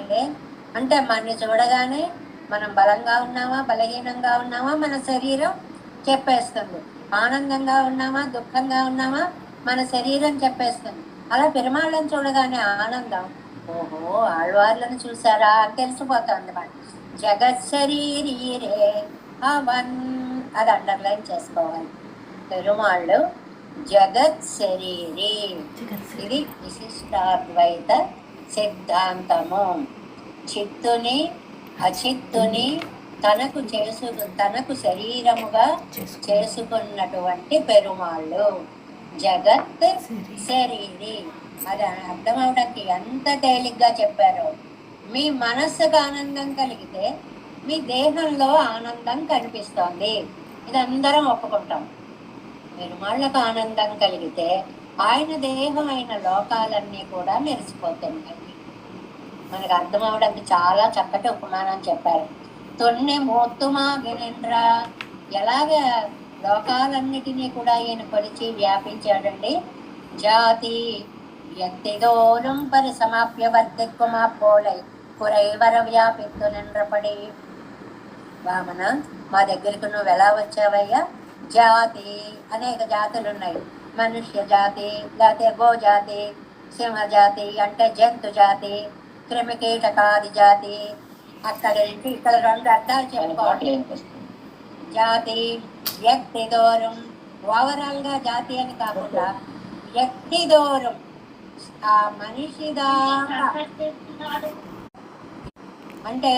అంటే మనని చూడగానే మనం బలంగా ఉన్నామా బలహీనంగా ఉన్నామా మన శరీరం చెప్పేస్తుంది. ఆనందంగా ఉన్నామా దుఃఖంగా ఉన్నామా మన శరీరం చెప్పేస్తుంది. అలా పెరుమాళ్ళని చూడగానే ఆనందం, ఓహో ఆళ్వార్లను చూసారా అని తెలిసిపోతుంది. మన జగత్ శరీరే అవన్ అది అండర్లైన్ చేసుకోవాలి. పెరుమాళ్ళు జగత్ శరీరి, ఇది విశిష్టాద్వైత సిద్ధాంతము. చిత్తుని అచిత్తుని తనకు శరీరముగా చేసుకున్నటువంటి పెరుమాళ్ళు జగత్ శరీరి. అది అర్థం అవడానికి ఎంత తేలిగ్గా చెప్పారో. మీ మనస్సుకు ఆనందం కలిగితే మీ దేహంలో ఆనందం కనిపిస్తోంది. ఇది అందరం ఒప్పుకుంటాం. పెరుమాళ్ళకు ఆనందం కలిగితే ఆయన దేహం అయిన లోకాలన్నీ కూడా మెరిసిపోతున్నాయి. మనకు అర్థం అవడానికి చాలా చక్కటి ఉపమానం చెప్పారు. తొన్నె మోత్తుమా వినిండ్రా, ఎలాగ లోకాలన్నిటినీ కూడా ఈయన కొలిచి వ్యాపించాడండి. జాతి వ్యక్తిదోరం పరిసమాప్య వర్తిక్కుమా పోలై కురైవర వ్యాపిత్తు నిండ్రపడి. వామన మా దగ్గరికి నువ్వు ఎలా వచ్చావయ్యా? జాతి అనేక జాతులు ఉన్నాయి. మనుష్య జాతి, లేకపోతే గోజాతి, సింహజాతి అంటే జంతు జాతి, క్రిమికీటకాది జాతి. అక్కడ ఇక్కడ రెండు అర్థాలు చెప్పుకోవాలి. జాతి వ్యక్తి దూరం, ఓవరాల్ గా జాతి అని కాకుండా వ్యక్తి దూరం ఆ మనిషి దాకా. అంటే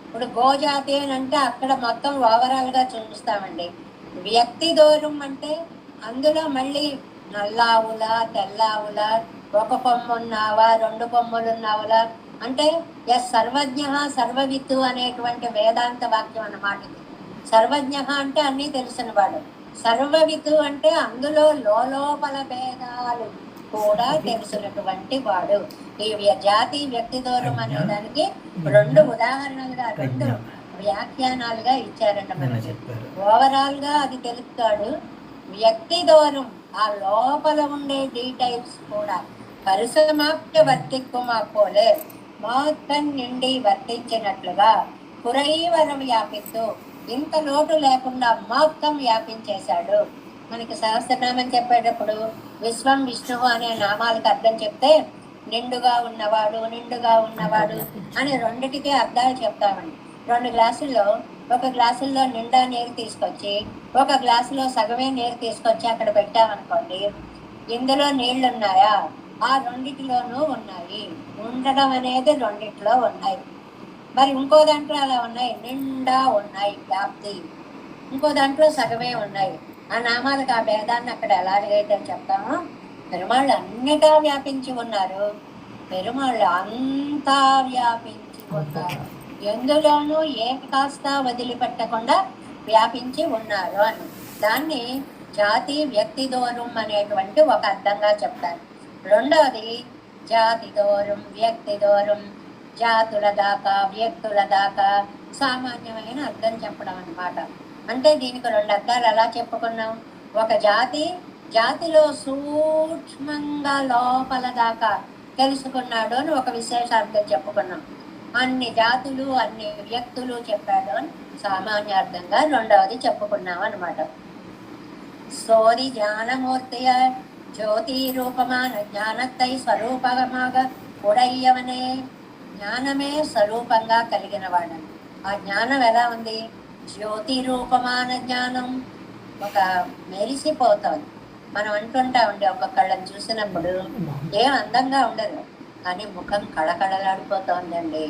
ఇప్పుడు గోజాతి అని అంటే అక్కడ మొత్తం ఓవరాల్ గా చూస్తామండి. వ్యక్తి దూరం అంటే అందులో మళ్ళీ నల్లావులా తెల్లావులా, ఒక కొమ్ము ఉన్నావా రెండు కొమ్ములు ఉన్నావులా అంటే సర్వజ్ఞ సర్వవిత్తు అనేటువంటి వేదాంత వాక్యం అన్నమాట. సర్వజ్ఞ అంటే అన్నీ తెలిసిన వాడు, సర్వవిత్తు అంటే అందులో లోపల భేదాలు కూడా తెలిసినటువంటి వాడు. ఈ జాతి వ్యక్తి దూరం అనే దానికి రెండు ఉదాహరణలుగా రెండు వ్యాఖ్యానాలుగా ఇచ్చారంట మనకి. ఓవరాల్ గా అది తెలుస్తాడు. వ్యక్తి దూరం ఆ లోపల ఉండే డీటెయిల్స్ కూడా పరిసమాప్య వర్తిక్కుమా పోలే మొత్తం నిండి వర్తించినట్లుగా కురైవర వ్యాపిస్తూ ఇంత లోటు లేకుండా మొత్తం వ్యాపించేశాడు. మనకి సహస్రనామం చెప్పేటప్పుడు విశ్వం విష్ణువు అనే నామాలకు అర్థం చెప్తే నిండుగా ఉన్నవాడు నిండుగా ఉన్నవాడు అని రెండిటికి అర్థాలు చెప్తామండి. 2 గ్లాసుల్లో ఒక గ్లాసుల్లో నిండా నీరు తీసుకొచ్చి ఒక గ్లాసులో సగమే నీరు తీసుకొచ్చి అక్కడ పెట్టామనుకోండి, ఇందులో నీళ్లు ఉన్నాయా? ఆ రెండిటిలోనూ ఉన్నాయి. ఉండడం అనేది రెండిట్లో ఉన్నాయి. మరి ఇంకో దాంట్లో అలా ఉన్నాయి, నిండా ఉన్నాయి వ్యాప్తి. ఇంకో దాంట్లో సగమే ఉన్నాయి. ఆ నామాలకు ఆ భేదాన్ని అక్కడ ఎలాగైతే చెప్తామో పెరుమాళ్ళు అన్నిటా వ్యాపించి ఉన్నారు. పెరుమాళ్ళు అంతా వ్యాపించి ఉన్నారు. ఎందులోనూ ఏ కాస్త వదిలిపెట్టకుండా వ్యాపించి ఉన్నారు అని దాన్ని జాతి వ్యక్తి దూరం అనేటువంటి ఒక అర్థంగా చెప్తారు. రెండవది జాతి దూరం వ్యక్తి దూరం, జాతుల దాకా వ్యక్తుల దాకా సామాన్యమైన అర్థం చెప్పడం అన్నమాట. అంటే దీనికి రెండు అర్థాలు ఎలా చెప్పుకున్నాం. ఒక జాతిలో సూక్ష్మంగా లోపల దాకా తెలుసుకున్నాడు అని ఒక విశేషార్థం చెప్పుకున్నాం. అన్ని జాతులు అన్ని వ్యక్తులు చెప్పాడు అని సామాన్యార్థంగా రెండవది చెప్పుకున్నాం అన్నమాట. சோதி ஞானமூர்த்திய ஜோதி ரூபமான జ్ఞానத்தை స్వరూపமாக ఉడయ్యవనే, జ్ఞానమే స్వరూపంగా కలిగిన వాడు. ఆ జ్ఞానం ఎలా ఉంది? జ్యోతి రూపமான జ్ఞానం, ఒక మెరిసిపోతుంది. మనం అంటుంటా ఉండే ఒక్కొక్కళ్ళని చూసినప్పుడు ఏం అందంగా ఉండదు, కానీ ముఖం కళకళలాడిపోతోందండి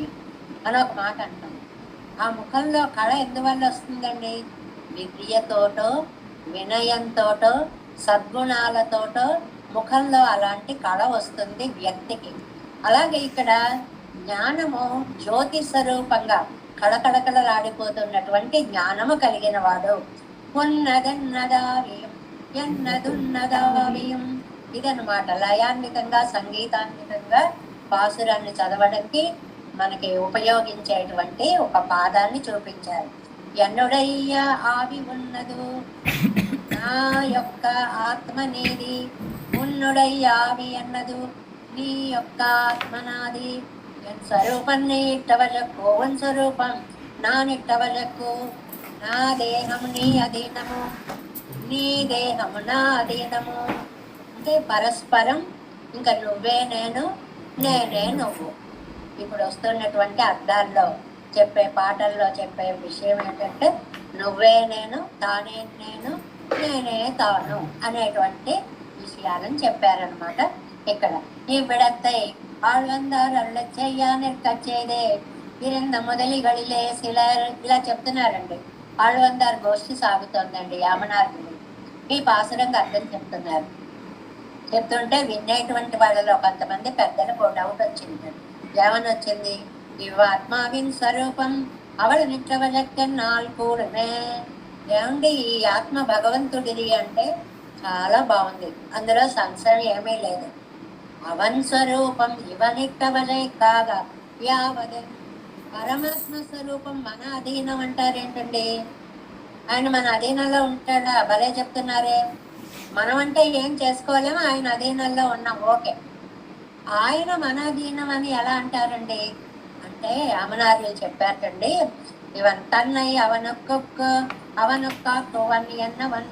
అని ఒక మాట అంటాం. ఆ ముఖంలో కళ ఎందువల్ల వస్తుందండి? విద్యతోటో వినయంతోటో సద్గుణాలతోటో ముఖంలో అలాంటి కళ వస్తుంది వ్యక్తికి. అలాగే ఇక్కడ జ్ఞానము జ్యోతి స్వరూపంగా కళకళకళలాడిపోతున్నటువంటి జ్ఞానము కలిగిన వాడు. ఉన్నదన్నదావియం ఎన్నదున్నదావియం, ఇదన్నమాట. లయాన్వితంగా సంగీతాన్వితంగా పాసురాన్ని చదవడానికి మనకి ఉపయోగించేటువంటి ఒక పాదాన్ని చూపించారు. ఎన్నుడయ్య ఆవి ఉన్నదు, నా యొక్క ఆత్మ నీది. ఉన్నుడయ్య ఆవి అన్నదు, నీ యొక్క ఆత్మ నాది. ఎన్ స్వరూపం నీ ఇట్టవలకు, వన్ స్వరూపం నా నిట్టవలకు. నా దేహం నీ అధీనము, నీ దేహము నా అధీనము. అంటే పరస్పరం, ఇంకా నువ్వే నేను, నేనే నువ్వు. ఇప్పుడు వస్తున్నటువంటి అర్థాల్లో చెప్పే పాటల్లో చెప్పే విషయం ఏంటంటే నువ్వే నేను, తానే నేను, నేనే తాను అనేటువంటి విషయాలను చెప్పారనమాట. ఇక్కడ ఈ విడத்தை ఆళ్వందారు అళ్ళ చెయ్యానిర్కచ్చేదే ఇరింద మొదలిగళిలే సిలర్, ఇలా చెప్తున్నారండి. ఆళ్వందారు గోష్ఠి సాగుతోందండి యామనార్గులు. ఈ పాసురంగా అర్థం చెప్తున్నారు. చెప్తుంటే వినేటువంటి వాళ్ళలో కొంతమంది పెద్దలకు డౌట్ వచ్చింది. ఏమని వచ్చింది? ఇవ ఆత్మావిన్ స్వరూపం అవళ నిట్లవజక్కన్నాల్ కూడమే. ఏమండి, ఈ ఆత్మ భగవంతుడిది అంటే చాలా బాగుంది, అందులో సంశయం ఏమీ లేదు. అవన్ స్వరూపం ఇవనిట్టవలే కాగా యావదే. పరమాత్మ స్వరూపం మన అధీనం అంటారేంటండి? ఆయన మన అధీనంలో ఉంటాడా? భలే చెప్తున్నారే. మనం అంటే ఏం చేసుకోలేమో, ఆయన అధీనంలో ఉన్నాం, ఓకే. ఆయన మన అధీనం అని ఎలా అంటారండి అంటే అమనార్యులు చెప్పారండి. ఇవన్ తన్నై అవనొక్కవన్ ఎన్నవన్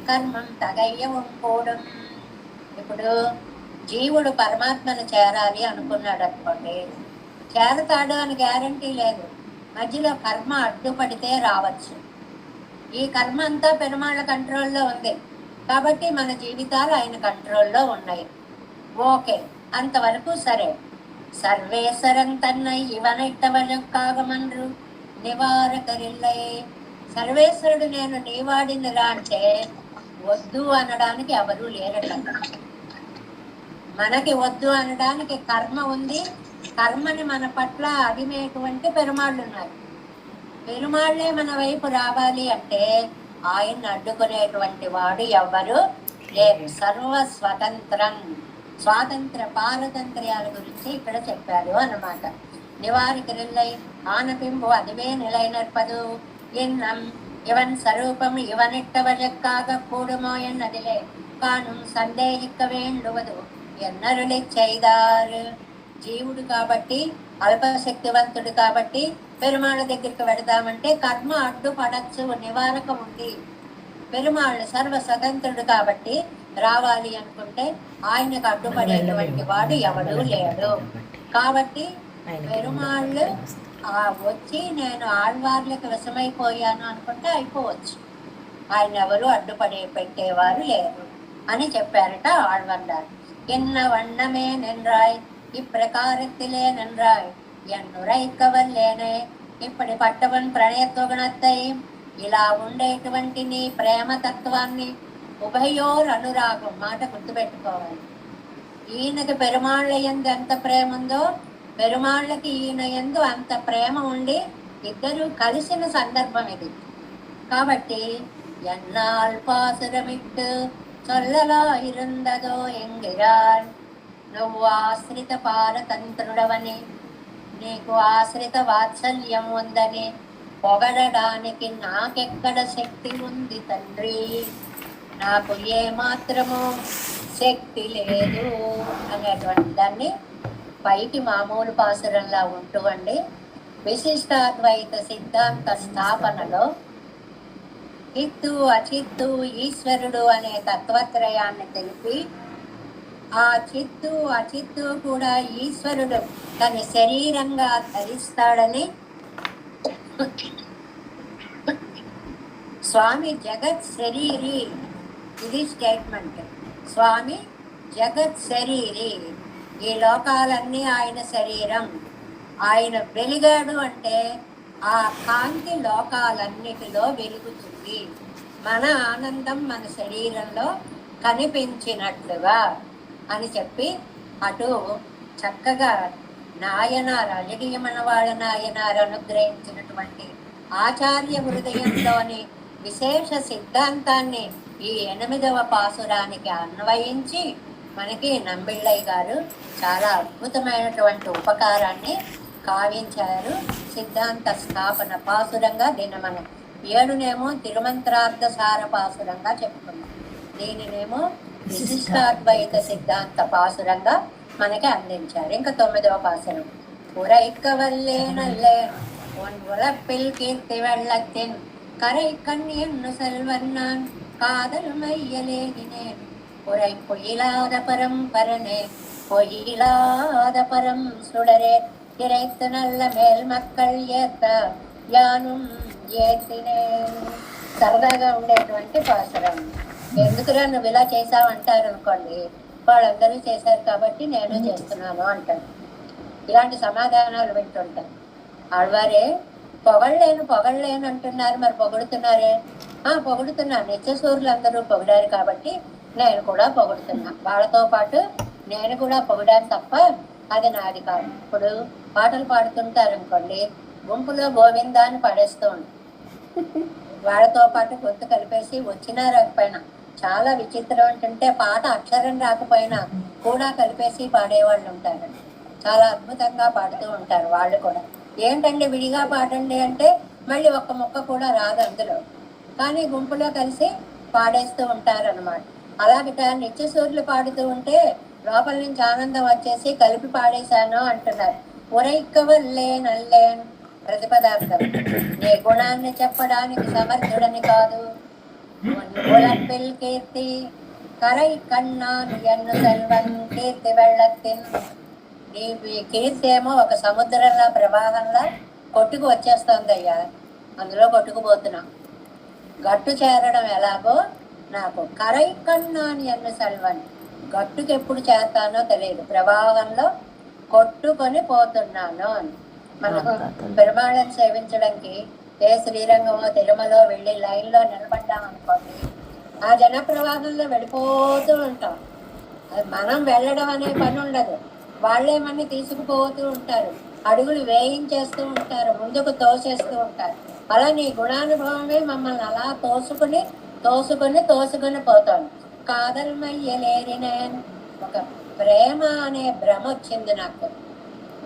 కర్మం తగయ్యవం కూడం. ఇప్పుడు జీవుడు పరమాత్మను చేరాలి అనుకున్నాడు అనుకోండి, చేరతాడు అని గ్యారంటీ లేదు. మధ్యలో కర్మ అడ్డుపడితే రావచ్చు. ఈ కర్మ అంతా పెరుమాళ్ళ కంట్రోల్లో ఉంది కాబట్టి మన జీవితాలు ఆయన కంట్రోల్లో ఉన్నాయి, ఓకే, అంతవరకు సరే. సర్వేశ్వరం తన్నై ఇవనైట్టవలకాగమన్రు నివారకరిల్లై. సర్వేశ్వరుడు నేను నీవాడినరా అంటే వద్దు అనడానికి ఎవరూ లేరట. మనకి వద్దు అనడానికి కర్మ ఉంది. కర్మని మన పట్ల అడిమేటువంటి పెరుమాళ్ళు ఉన్నారు. పెరుమాళ్లే మన వైపు రావాలి అంటే ఆయన్ని అడ్డుకునేటువంటి వాడు ఎవ్వరు లేరు. సర్వ స్వతంత్రం, స్వాతంత్ర పారతంత్ర్యాల గురించి ఇక్కడ చెప్పారు అన్నమాట. నివారికరిల్లై ఆనపింపు అదివే నిలైనర్పదు ఎన్నం ఇవన్ స్వరూపం ఇవనిట్టవజక్కాగ కూడుమో ఎన్నదిలే కానుం సందేహిక్క వేండువదు ఎన్నరులే చైదారు. జీవుడు కాబట్టి, అల్పశక్తివంతుడు కాబట్టి పెరుమాళ్ళ దగ్గరికి వెడదామంటే కర్మ అడ్డుపడచ్చు, నివారకం ఉంది. పెరుమాళ్ళు సర్వ స్వతంత్రుడు కాబట్టి రావాలి అనుకుంటే ఆయనకు అడ్డుపడేటువంటి వాడు ఎవడూ లేడు. కాబట్టి పెరుమాళ్ళు వచ్చి నేను ఆళ్వార్లకు విషమైపోయాను అనుకుంటే అయిపోవచ్చు. ఆయన ఎవరు పెట్టేవారు లేరు అని చెప్పారట ఆళ్వార్. ఎన్న వண்ணమే నిన్రాయ్ ఇప్రకారத்திலே நின்றாய் ఎన్నురైకవల్లేనే. ఇప్పటి పట్టవన్ ప్రణయత్వగుణత్తై. ఇలా ఉండేటువంటి నీ ప్రేమతత్వాన్ని ఉభయోర్ అనురాగం, మాట గుర్తుపెట్టుకోవాలి. ఈయనకి పెరుమాళ్ళ యందు ఎంత ప్రేమ ఉందో పెరుమాళ్ళకి ఈయన యందు అంత ప్రేమ ఉండి ఇద్దరు కలిసిన సందర్భం ఇది. కాబట్టి என்னால் பாசுரமிட்டு சொல்லலா இருந்ததோ என்கிறாள். నువ్వు ఆశ్రిత పారతంత్రుడవని, నీకు ఆశ్రిత వాత్సల్యం ఉందని పొగడడానికి నాకెక్కడ శక్తి ఉంది తండ్రి, నాకు ఏ మాత్రము శక్తి లేదు అనేటువంటి దాన్ని పైకి మామూలు పాసురంలా ఉంటూ అండి విశిష్టాద్వైత సిద్ధాంత స్థాపనలో చిత్తు అచిత్తు ఈశ్వరుడు అనే తత్వత్రయాన్ని తెలిపి, ఆ చిత్తు అచిత్తు కూడా ఈశ్వరుడు తన శరీరంగా ధరిస్తాడని స్వామి జగత్ శరీరి, ఇది స్టేట్మెంట్. స్వామి జగత్ శరీరి, ఈ లోకాలన్నీ ఆయన శరీరం. ఆయన వెలిగాడు అంటే ఆ కాంతి లోకాలన్నిటిలో వెలుగుతుంది. మన ఆనందం మన శరీరంలో కనిపించినట్లుగా అని చెప్పి అటు చక్కగా నాయనారు అజగీయమన వాళ్ళ నాయనారు అనుగ్రహించినటువంటి ఆచార్య హృదయంలోని విశేష సిద్ధాంతాన్ని ఈ 8వ పాసురానికి అన్వయించి మనకి నంబిళ్ళయ్య గారు చాలా అద్భుతమైనటువంటి ఉపకారాన్ని కావించారు. సిద్ధాంత స్థాపన పాసురంగా దీన్ని మనం 7నేమో తిరుమంత్రార్థ సార పాసురంగా చెప్పుకున్నాం. దీనినేమో విశిష్టాద్వైత సిద్ధాంత పాసురంగా మనకి అందించారు. ఇంకా 9వ పాసురం ఉరైక్కవల్లే నల్లే உலப்பில் கீர்த்தி வெள்ளத்தின் கரை கண் என்று செல்வன்னான் காதல் மையலேகினேன் உரை பொயிலாத பரம்பரனே பொயிலாத பரம் சுடரே இறைத்து நல்ல மேல் மக்கள் ఏత్త యానుం ఏతినే. సరదాగా ఉండేటువంటి పాసురం. ఎందుకురా నువ్వు ఇలా చేసావంటారు అనుకోండి, వాళ్ళందరూ చేశారు కాబట్టి నేను చేస్తున్నాను అంటారు. ఇలాంటి సమాధానాలు వింటుంటారు. ఆడవారే పొగళ్ళేను అంటున్నారు, మరి పొగుడుతున్నారే? పొగుడుతున్నా, నిత్యసూరులు అందరూ పొగిడారు కాబట్టి నేను కూడా పొగుడుతున్నా. వాళ్ళతో పాటు నేను కూడా పొగిడాను తప్ప అది నాది కాదు. ఇప్పుడు పాటలు పాడుతుంటారు అనుకోండి, గుంపులో గోవిందా అని పాడేస్తూ ఉంటారు. వాళ్ళతో పాటు గొంతు కలిపేసి వచ్చినా రాకపోయినా, చాలా విచిత్రం ఏంటంటే పాట అక్షరం రాకపోయినా కూడా కలిపేసి పాడేవాళ్ళు ఉంటారు. చాలా అద్భుతంగా పాడుతూ ఉంటారు వాళ్ళు కూడా. ఏంటండి విడిగా పాడండి అంటే మళ్ళీ ఒక్క ముక్క కూడా రాదు అందులో, కానీ గుంపులో కలిసి పాడేస్తూ ఉంటారు అనమాట. అలాగట నిత్యసూర్యులు పాడుతూ ఉంటే లోపల నుంచి ఆనందం వచ్చేసి కలిపి పాడేశాను అంటున్నారు. ఉరైక్కవల్లే నల్లేన్ ప్రతిపదార్థం. నీ గుణాన్ని చెప్పడానికి సమర్థుడని కాదు. ఉలప్పిల్ కీర్తి కరై కన్నాను ఎన్ను సెల్వన్ కీర్తి వెళ్ళత్తిన్. నీ కీర్తి ఏమో ఒక సముద్రంలా ప్రవాహంలా కొట్టుకు వచ్చేస్తుంది అయ్యా, అందులో కొట్టుకుపోతున్నా. గట్టు చేరడం ఎలాగో నాకు కరై కన్నాను ఎన్ను సెల్వన్, గట్టుకు ఎప్పుడు చేస్తానో తెలియదు, ప్రవాహంలో కొట్టుకొని పోతున్నాను అని. మనకు పెరుమాళను సేవించడానికి ఏ శ్రీరంగమో తిరుమలో వెళ్ళి లైన్లో నిలబడ్డాం అనుకోండి, ఆ జన ప్రవాహంలో వెళ్ళిపోతూ ఉంటాం. అది మనం వెళ్ళడం అనే పని ఉండదు, వాళ్ళేమన్నీ తీసుకుపోతూ ఉంటారు, అడుగులు వేయించేస్తూ ఉంటారు, ముందుకు తోసేస్తూ ఉంటారు. అలా నీ గుణానుభవమే మమ్మల్ని అలా తోసుకుని తోసుకుని తోసుకుని పోతాను. కాదల్మయ్యలేరినే ఒక ప్రేమ అనే భ్రమ వచ్చింది నాకు,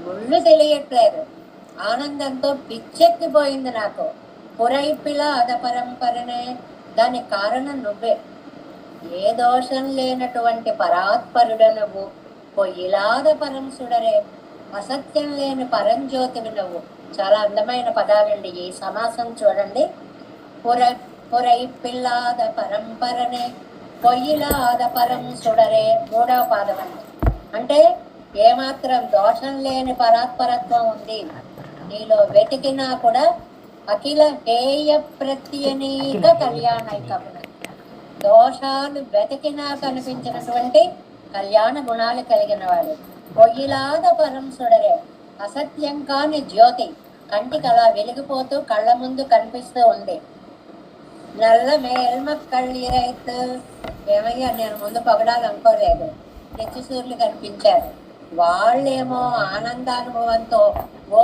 ముళ్ళు తెలియట్లేదు, ఆనందంతో పిచ్చెక్కిపోయింది నాకు. పురైపిల అదపరంపరనే, దానికి కారణం నువ్వే. ఏ దోషం లేనటువంటి పరాత్పరుడ నువ్వు, పొయ్యిలాద పరం సుడరే, అసత్యం లేని పరంజ్యోతివి నువ్వు. చాలా అందమైన పదాలండి. ఈ సమాసం చూడండి. పురైపిల్లాద పరంపరనే పొయ్యిలాద పరం సుడరే, 3వ పాదం అండి. అంటే ఏమాత్రం దోషం లేని పరాత్పరత్వం ఉంది నీలో, వెతికినా కూడా అఖిల హేయ ప్రత్యనీక కళ్యాణైకమున. దోషాలు వెతికినా కనిపించినటువంటి కళ్యాణ గుణాలు కలిగిన వాడు. పొయ్యిలాద పరం సుడరే, అసత్యం కాని జ్యోతి, కంటికి అలా వెలిగిపోతూ కళ్ళ ముందు కనిపిస్తూ ఉంది. నల్ల మేల్మక్కళ్ళు ఇరైతు. ఏమయ్యా, నేను ముందు పొగడాలనుకోలేదు, నిత్యసూర్యులు కనిపించారు. వాళ్ళేమో ఆనందానుభవంతో ఓ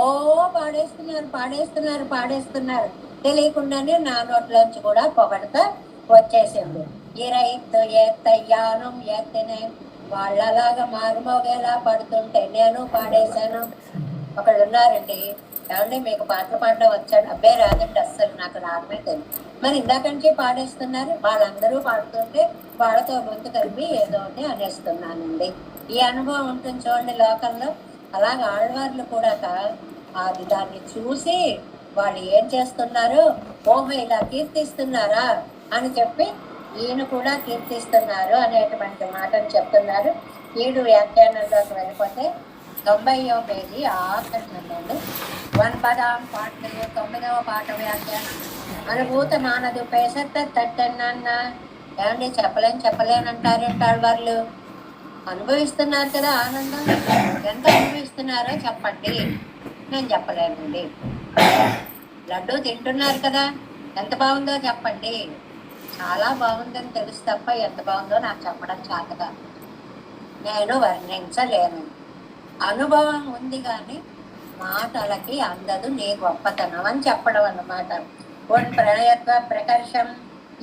పాడేస్తున్నారు పాడేస్తున్నారు పాడేస్తున్నారు. తెలియకుండానే నా నోట్లోంచి కూడా పొగడత వచ్చేసింది. ఇరైతు ఏత్తయ్యాను ఎత్తనే వాళ్ళలాగా మారుమోగేలా పడుతుంటే నేను పాడేశాను. ఒకళ్ళు ఉన్నారండి, ఏమండి మీకు పాటలు పాడడం వచ్చాడు? అబ్బే రాదండి, అస్సలు నాకు రాగమే తెలియదు. మరి ఇందాక నుంచి పాడేస్తున్నారు. వాళ్ళందరూ పాడుతుంటే వాళ్ళతో గొంతు కలిపి ఏదో ఒకటి అనేస్తున్నానండి. ఈ అనుభవం ఉంటుంది చూడండి లోకంలో. అలాగే ఆళ్వార్లు కూడా అది దాన్ని చూసి వాళ్ళు ఏం చేస్తున్నారు, ఓహో ఇలా కీర్తిస్తున్నారా అని చెప్పి ఈయన కూడా కీర్తిస్తున్నారు అనేటువంటి మాటను చెప్తున్నారు. 7 వ్యాఖ్యానంలోకి వెళ్ళిపోతే 90వ పేజీ ఆఖరినండి. 9వ పాటలు 9వ పాట వ్యాఖ్యానం. అనుభూత మానదు పేసట్ట తట్టన్న. ఏమండి చెప్పలేనంటారేంటారు వాళ్ళు? అనుభవిస్తున్నారు కదా ఆనందం, ఎంత అనుభవిస్తున్నారో చెప్పండి. నేను చెప్పలేనండి. లడ్డు తింటున్నారు కదా, ఎంత బాగుందో చెప్పండి. చాలా బాగుందని తెలుసు తప్ప ఎంత బాగుందో నాకు చెప్పడం చేతగా నేను వర్ణించలేను. అనుభవం ఉంది కానీ మాటలకి అందదు నీ గొప్పతనం అని చెప్పడం అన్నమాట. ఉన్ ప్రణయత్వ ప్రకర్షం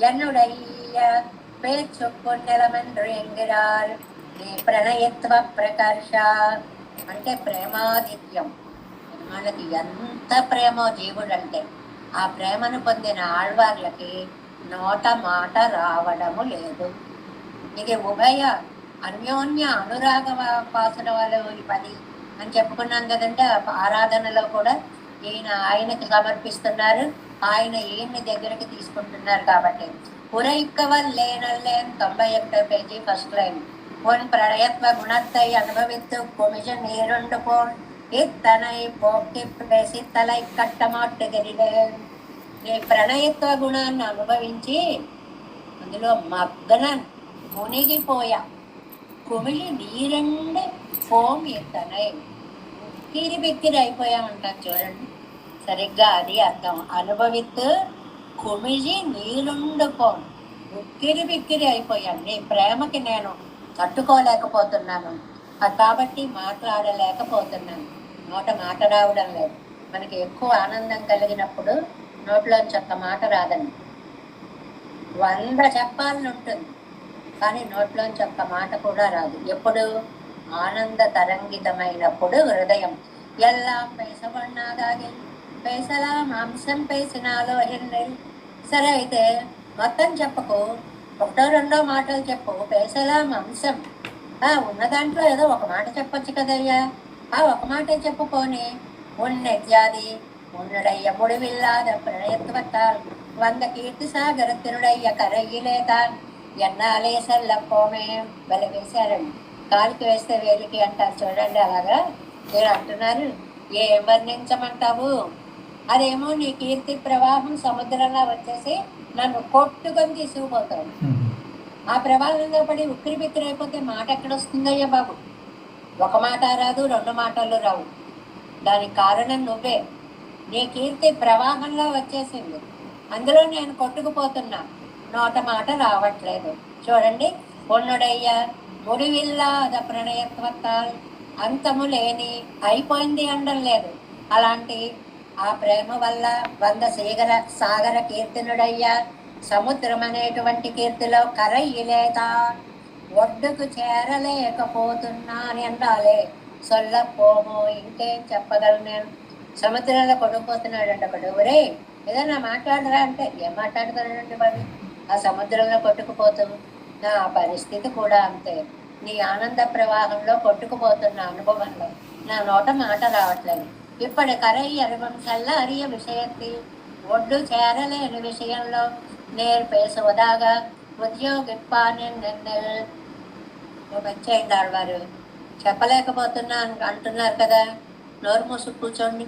ఎన్నుడయ్య పేర్చొక్కొన్నెలమెండ్రు ఎంగిరార్. నీ ప్రణయత్వ ప్రకర్ష అంటే ప్రేమాదిత్యం. మనకి ఎంత ప్రేమో జీవుడంటే ఆ ప్రేమను పొందిన ఆళ్వార్లకి నోట మాట రావడము లేదు. ఇది ఉభయ అన్యోన్య అనురాగ పాసుల వాళ్ళు 10 అని చెప్పుకున్నాం కదంటే. ఆరాధనలో కూడా ఈయన ఆయనకి సమర్పిస్తున్నారు, ఆయన ఈయన్ని దగ్గరికి తీసుకుంటున్నారు. కాబట్టి పురైక్కవల్లేనల్లేన్ 91వ పేజీ ఫస్ట్ లైన్. உன் பிரயத்வ குணத்தை அனுபவித்து குமிழ நீருண்டு போன் இத்தனை போக்கி பேசித்தலை కట్టమాట్టుగిరిలేన్. నీ ప్రణయత్వ గుణాన్ని అనుభవించి అందులో మగ్గనం మునిగిపోయా. కుమిళి నీరండి ఫోమ్ ఎత్తనై ఉక్కిరి బిక్కిరి అయిపోయామంటారు చూడండి. సరిగ్గా అది అర్థం. అనుభవిత్తు కుమిళి నీరుండు పోన్, ఉక్కిరి బిక్కిరి అయిపోయాను. నీ ప్రేమకి నేను తట్టుకోలేకపోతున్నాను, కాబట్టి మాట్లాడలేకపోతున్నాను. నోట మాట రావడం లేదు. మనకి ఎక్కువ ఆనందం కలిగినప్పుడు నోట్లోంచి ఒక్క మాట రాదండి. 100 చెప్పాలని ఉంటుంది కానీ నోట్లోంచి ఒక్క మాట కూడా రాదు. ఎప్పుడు? ఆనంద తరంగితమైనప్పుడు హృదయం ఎల్లా పేసబడినాదాగి పేసలా మాంసం పేసినాలో ఎన్నెల్. సరే అయితే మొత్తం చెప్పకు, 1-2 మాటలు చెప్పు. పేసలా మాంసం ఉన్న దాంట్లో ఏదో ఒక మాట చెప్పొచ్చు కదయ్యా. ఆ ఒక మాటే చెప్పుకొని ఉన్నెత్యాది உன்னுடைய முடிவில்லாத பிரணயத்துவத்தால் வந்த கீர்த்தி సాగరతినుడయ్య కరయ్యలేతాన్ ఎన్నాలే సెల్లపోమే. బలి వేశారండి, కాలికి వేస్తే వేలికి అంటారు చూడండి. అలాగా మీరు అంటున్నారు. ఏం వర్ణించమంటావు? అదేమో నీ కీర్తి ప్రవాహం సముద్రంలో వచ్చేసి నన్ను కొట్టుకొని తీసుకుపోతాడు. ఆ ప్రవాహంలో పడి ఉక్కిరి బిక్కిరి అయిపోతే మాట ఎక్కడొస్తుందయ్యా బాబు? ఒక మాట రాదు, 2 మాటలు రావు. దానికి కారణం నువ్వే. నీ కీర్తి ప్రవాహంలో వచ్చేసింది, అందులో నేను కొట్టుకుపోతున్నా. నోట మాట రావట్లేదు. చూడండి, పొన్నుడయ్య ముడివిల్లాద ప్రణయత్వత్తాల్, అంతము లేని అయిపోయింది అనడం లేదు. అలాంటి ఆ ప్రేమ వల్ల 100 సాగర కీర్తినుడయ్యా. సముద్రం అనేటువంటి కీర్తిలో కరయ్యలేత ఒడ్డుకు చేరలేకపోతున్నా అని అండాలే. సొల్లపోమో ఇంకేం చెప్పగలను నేను. సముద్రంలో కొట్టుకుపోతున్నాడంట ఒకడు. ఒరే ఏదన్నా మాట్లాడరా అంటే ఏం మాట్లాడుతున్నాడంటే వాడు? ఆ సముద్రంలో కొట్టుకుపోతూ నా పరిస్థితి కూడా అంతే. నీ ఆనంద ప్రవాహంలో కొట్టుకుపోతున్న అనుభవంలో నా నోట మాట రావట్లేదు. ఇప్పటి కరై అరివంశల్లా అరియ విషయత్తి ఒడ్డు చేరలేని విషయంలో నేర్పేసోదాగా ఉద్యోగిప్పాని నిన్నెల్. వచ్చేయండి వారు చెప్పలేకపోతున్నా అంటున్నారు కదా, నోరు మూసు కూర్చోండి.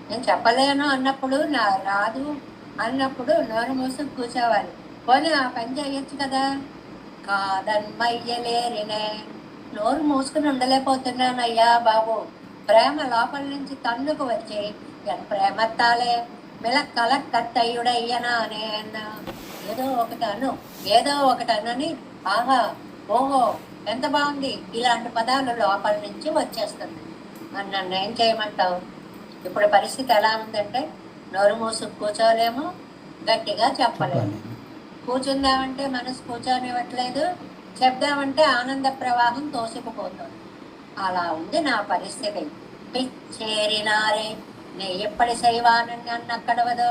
నేను చెప్పలేను అన్నప్పుడు నా రాదు అన్నప్పుడు నోరు మూసు కూర్చోవాలి. పోనీ ఆ పని చేయొచ్చు కదా. కాదన్మయ్యలేరినే, నోరు మూసుకుని ఉండలేకపోతున్నానయ్యా బాబు. ప్రేమ లోపల నుంచి తన్నుకు వచ్చి ప్రేమత్తాలే మిల కలక్కత్తయ్యుడయ్యనా అనే ఏదో ఒకటి అనని ఆహా ఓహో ఎంత బాగుంది ఇలాంటి పదాలు లోపల నుంచి వచ్చేస్తుంది. మరి నన్ను ఏం చేయమంటావు? ఇప్పుడు పరిస్థితి ఎలా ఉందంటే నోరు మూసుకు కూర్చోలేము, గట్టిగా చెప్పలేము. కూర్చుందామంటే మనసు కూర్చోనివ్వట్లేదు, చెప్దామంటే ఆనంద ప్రవాహం తోసుకుపోతుంది. అలా ఉంది నా పరిస్థితి. పిచ్చేరినారే నే ఎప్పటి శైవానని అన్నక్కడవదో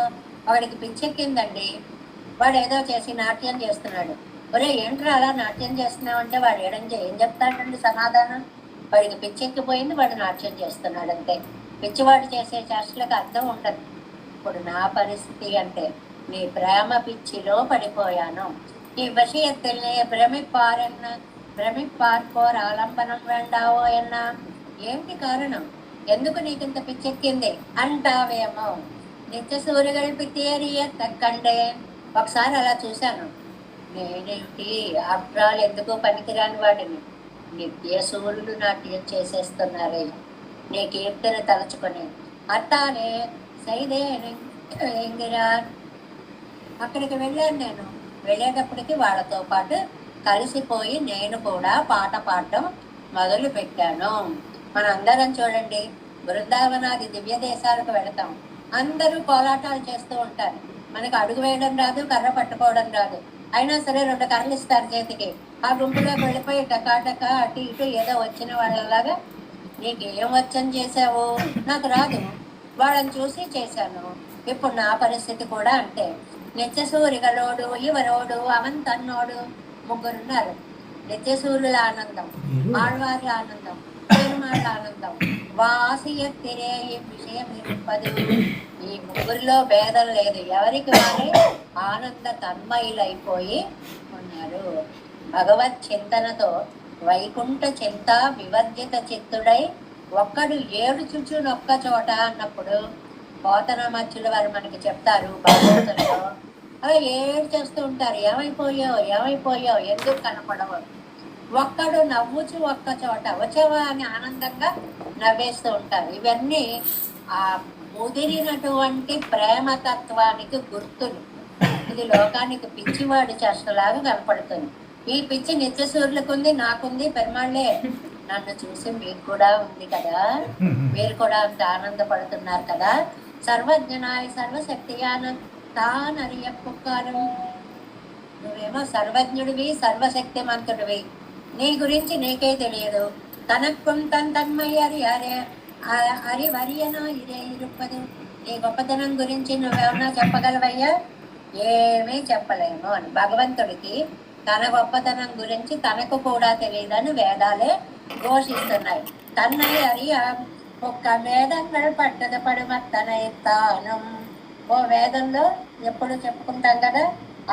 వాడికి పిచ్చెక్కిందండి. వాడు ఏదో చేసి నాట్యం చేస్తున్నాడు. ఒరే ఏంట్రా అలా నాట్యం చేస్తున్నావంటే వాడు ఏం చెప్తాడండి సమాధానం? వాడికి పిచ్చెక్కిపోయింది, వాడు నాట్యం చేస్తున్నాడు అంతే. పిచ్చివాడు చేసే చేష్టలకు అర్థం ఉండదు. ఇప్పుడు నా పరిస్థితి అంటే నీ ప్రేమ పిచ్చిలో పడిపోయాను. ఈ విషయத்திலே భ్రమిప్పార్కోర్ ఆలంబనం వేండావో అన్నా. ఏంటి కారణం? ఎందుకు నీకింత పిచ్చెక్కింది అంటావేమో. నిత్య సూర్యుగల్ పితేరియ తక్కండే. ఒకసారి అలా చూశాను. నేనేంటి ఆఫ్టరాల్ ఎందుకు పనికిరాని వాడిని. నిత్య సూర్యుడు నాట్యం చేసేస్తున్నారే నీ కీర్తన తలుచుకొని. అట్టానే సైదేంగిరాన్ అక్కడికి వెళ్ళాను. నేను వెళ్ళేటప్పటికి వాళ్ళతో పాటు కలిసిపోయి నేను కూడా పాట పాడటం మొదలు పెట్టాను. మనందరం చూడండి, బృందావనాది దివ్య దేశాలకు వెళతాం, అందరూ కోలాటాలు చేస్తూ ఉంటారు. మనకు అడుగు వేయడం రాదు, కర్ర పట్టుకోవడం రాదు. అయినా సరే 2 కర్రలు ఇస్తారు చేతికి. ఆ గుంపులోకి వెళ్ళిపోయి టకాటక అటు ఇటు ఏదో వచ్చిన వాళ్ళలాగా నీకు ఏం వచ్చని చేసావు, నాకు రాదు, వాళ్ళని చూసి చేశాను. ఇప్పుడు నా పరిస్థితి కూడా అంటే నిత్యసూరిగలోడు, ఇవరోడు, అవంతన్నోడు, 3 ఉన్నారు. నిత్యసూర్యుల ఆనందం, ఆళ్వారి ఆనందం, పెరుమాళ్ళ ఆనందం, వాసియత్తిరే ఈ విషయం ఇరుపదు. ఈ 3లో భేదం లేదు. ఎవరికి వారే ఆనంద తన్మయులైపోయి ఉన్నారు. భగవత్ చింతనతో వైకుంఠ చింత వివర్జిత చిత్తుడై ఒక్కడు 7 చుచునొక్క చోట అన్నప్పుడు పోతన మధ్యుల వారు మనకి చెప్తారు భాగవతంలో. అలా 7 చేస్తూ ఉంటారు. ఏమైపోయావు ఎందుకు కనపడవు. ఒక్కడు నవ్వుచు ఒక్క చోట వచ్చావా అని ఆనందంగా నవ్వేస్తూ ఉంటారు. ఇవన్నీ ఆ ముదిరినటువంటి ప్రేమతత్వానికి గుర్తులు. ఇది లోకానికి పిచ్చివాడి చేష్టలాగా కనపడుతుంది. ఈ పిచ్చి నిత్యసూర్యులకు ఉంది, నాకుంది, పెరుమాళ్ళే నన్ను చూసి మీకు కూడా ఉంది కదా, మీరు కూడా అంత ఆనందపడుతున్నారు కదా. సర్వజ్ఞనాయ సర్వశక్తియాన తానరియ పుక్కారం. నువ్వేమో సర్వజ్ఞుడివి, సర్వశక్తిమంతుడివి, నీ గురించి నీకే తెలియదు. తనక్కుం తన్మయ్య అరి వరియనా ఇరే ఇరుప్పదు. నీ గొప్పతనం గురించి నువ్వేమన్నా చెప్పగలవయ్యా? ఏమీ చెప్పలేము అని. భగవంతుడికి తన గొప్పతనం గురించి తనకు కూడా తెలియదని వేదాలే ఘోషిస్తున్నాయి. తన్నయ్య అరియ ఒక్క వేదంగా పట్టద పడుమత్తన ఎత్తానం. ఓ వేదంలో ఎప్పుడు చెప్పుకుంటాం కదా,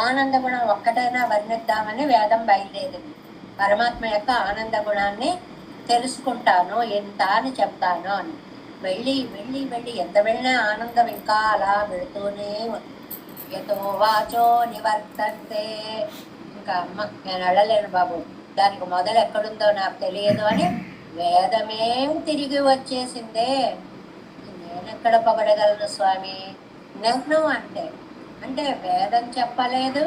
ఆనంద గుణం ఒక్కటైనా వర్ణిద్దామని వేదం బయలుదేరింది. పరమాత్మ యొక్క ఆనంద గుణాన్ని తెలుసుకుంటాను ఎంత అని చెప్తాను అని. వెళ్ళి వెళ్ళి వెళ్ళి ఎంత వెళ్ళినా ఆనందం ఇంకా అలా వెళుతూనే ఉంది. ఎతో వాచో నివర్తంతే. ఇంకా అమ్మ నేను వెళ్ళలేను బాబు, దానికి మొదలు ఎక్కడుందో నాకు తెలియదు అని వేదమే తిరిగి వచ్చేసిందే. నేనెక్కడ పొగడగలను స్వామి? నేను అంటే వేదం చెప్పలేదు,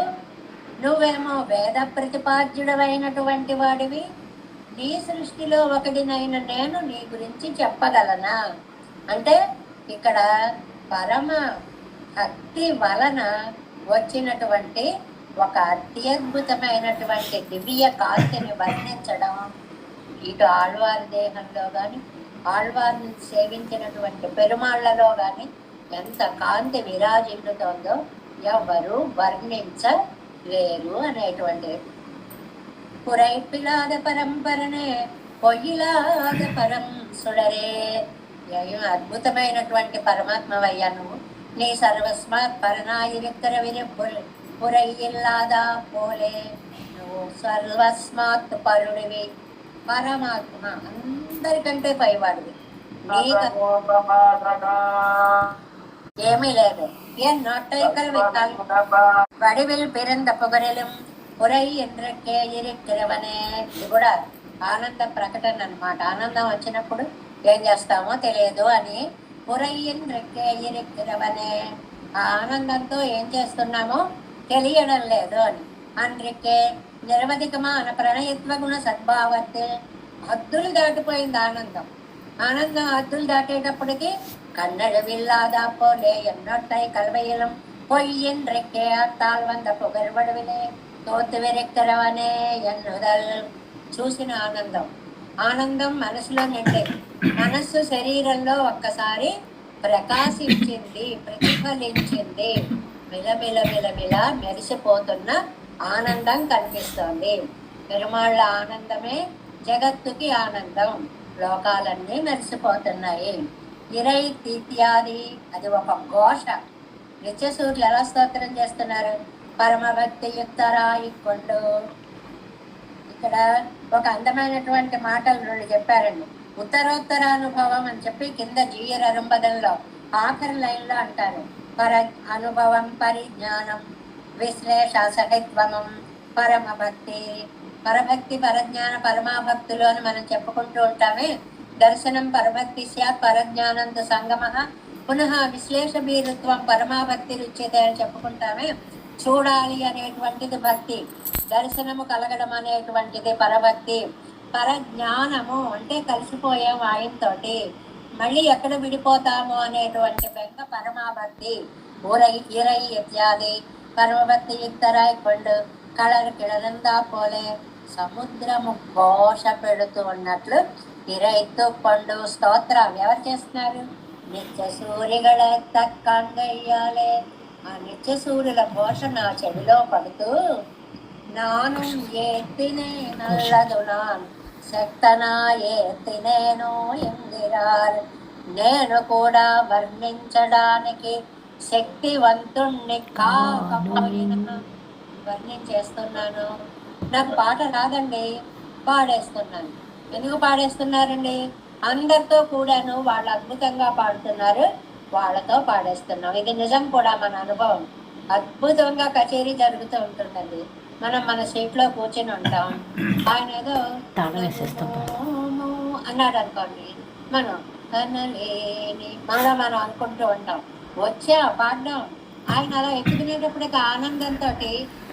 నువ్వేమో వేద ప్రతిపాద్యుడమైనటువంటి వాడివి. నీ సృష్టిలో ఒకటినైన నేను నీ గురించి చెప్పగలనా? అంటే ఇక్కడ పరమ భక్తి వలన వచ్చినటువంటి ఒక అత్యద్భుతమైనటువంటి దివ్య కాంతిని వర్ణించడం, ఇటు ఆళ్వారి దేహంలో కానీ ఆళ్వారిని సేవించినటువంటి పెరుమాళ్లలో కానీ ఎంత కాంతి విరాజిల్లుతోందో ఎవరు వర్ణించలేరు అనేటువంటి. పురైపిలాద పరంపరనే పొయ్యిలాద పరం సుడరే. అద్భుతమైనటువంటి పరమాత్మవయ్యా నువ్వు. నీ సర్వస్మాత్ పరనాయిరిక్కర విరిపుల్ పురయ్యిల్లాదా పోలే. నువ్వు సర్వస్మాత్ పరుడివి, పరమాత్మ అందరికంటే పైవాడివి. ఏమీ లేదు. என் நாட்டைகள் வைத்தால் வடிவில் பிறந்த புகழிலும் புரை என்றே இருக்கிறவనే. ఇది కూడా ఆనంద ప్రకటన అన్నమాట. ఆనందం వచ్చినప్పుడు ఏం చేస్తామో తెలియదు అని. పురై என்றே இருக்கிறவనే, ఆ ఆనందంతో ఏం చేస్తున్నామో తెలియడం లేదు అని. అందుకే నిరవధికమైన ప్రణయత్వ గుణ సద్భావత్, హద్దులు దాటిపోయింది ఆనందం. ఆనందం హద్దులు దాటేటప్పటికి கண்ணழவில்லாதா போலே என்னொட்டை கல்வையிலும் பொய்யின்றைக்கே அத்தால் வந்த புகழ்வடுவிலே తోத்து వెరెక్కరవనే ఎన్నుదల్. చూసిన ఆనందం, ఆనందం మనసులో నిండే, మనస్సు శరీరంలో ఒక్కసారి ప్రకాశించింది, ప్రతిఫలించింది, మిలమిల మిలమిల మెరిసిపోతున్న ఆనందం కనిపిస్తోంది. పెరుమాళ్ళ ఆనందమే జగత్తుకి ఆనందం, లోకాలన్నీ మెరిసిపోతున్నాయి. ఇరై ఇత్యాది, అది ఒక ఘోష. నిత్యసూర్యులు ఎలా స్తోత్రం చేస్తున్నారు? పరమభక్తి యుక్తరాయికొండు. ఇక్కడ ఒక అందమైనటువంటి మాటలు రెండు చెప్పారండి. ఉత్తరోత్తరానుభవం అని చెప్పి కింద జీయర్ అరుంబదంలో ఆఖరి లైన్లో అంటారు. అనుభవం, పరిజ్ఞానం, విశ్లేష సహిత్వమం, పరమభక్తి. పరభక్తి, పరజ్ఞాన, పరమాభక్తులు అని మనం చెప్పుకుంటూ ఉంటామే. దర్శనం పరభక్తి స్యాత్ పరజ్ఞానంతో సంగమ పునః విశ్లేషభీరుత్వం పరమాభక్తి రుచ్యతే అని చెప్పుకుంటామే. చూడాలి అనేటువంటిది భక్తి, దర్శనము కలగడం అనేటువంటిది పరభక్తి, పరజ్ఞానము అంటే కలిసిపోయాం ఆయనతోటి, మళ్ళీ ఎక్కడ విడిపోతాము అనేటువంటి బెంగ పరమాభక్తి. ఇరై ఇత్యాది పరమభక్తి యుక్తరాయ్ కొండు కళలు కిళనందా పోలే. సముద్రము ఘోష పెడుతూ ఉన్నట్లు ఇరైతు కొండు స్తోత్రం ఎవరు చేస్తున్నారు? నిత్య సూర్యుಗಳ తక్కయ్యాలే. ఆ నిత్య సూర్యుల ఘోష నా చెవిలో పడుతూ, నాను ఏతినే నల్లదు నాన్ శక్తనా ఏతినేను ఎందిరార్. నేను కూడా వర్ణించడానికి శక్తివంతుణ్ణి కాకపోయినా వర్ణించేస్తున్నాను. నాకు పాట రాదండి, పాడేస్తున్నాను. ఎందుకు పాడేస్తున్నారండి? అందరితో కూడాను వాళ్ళు అద్భుతంగా పాడుతున్నారు, వాళ్ళతో పాడేస్తున్నాం. ఇది నిజం కూడా, మన అనుభవం. అద్భుతంగా కచేరీ జరుగుతూ ఉంటుందండి, మనం మన సీట్లో కూర్చొని ఉంటాం, ఆయన ఏదో అన్నాడు అనుకోండి, మనం కనలేని మనం అనుకుంటూ ఉంటాం, వచ్చా పాడడం. ఆయన అలా ఎత్తుకునేటప్పటికి ఆనందంతో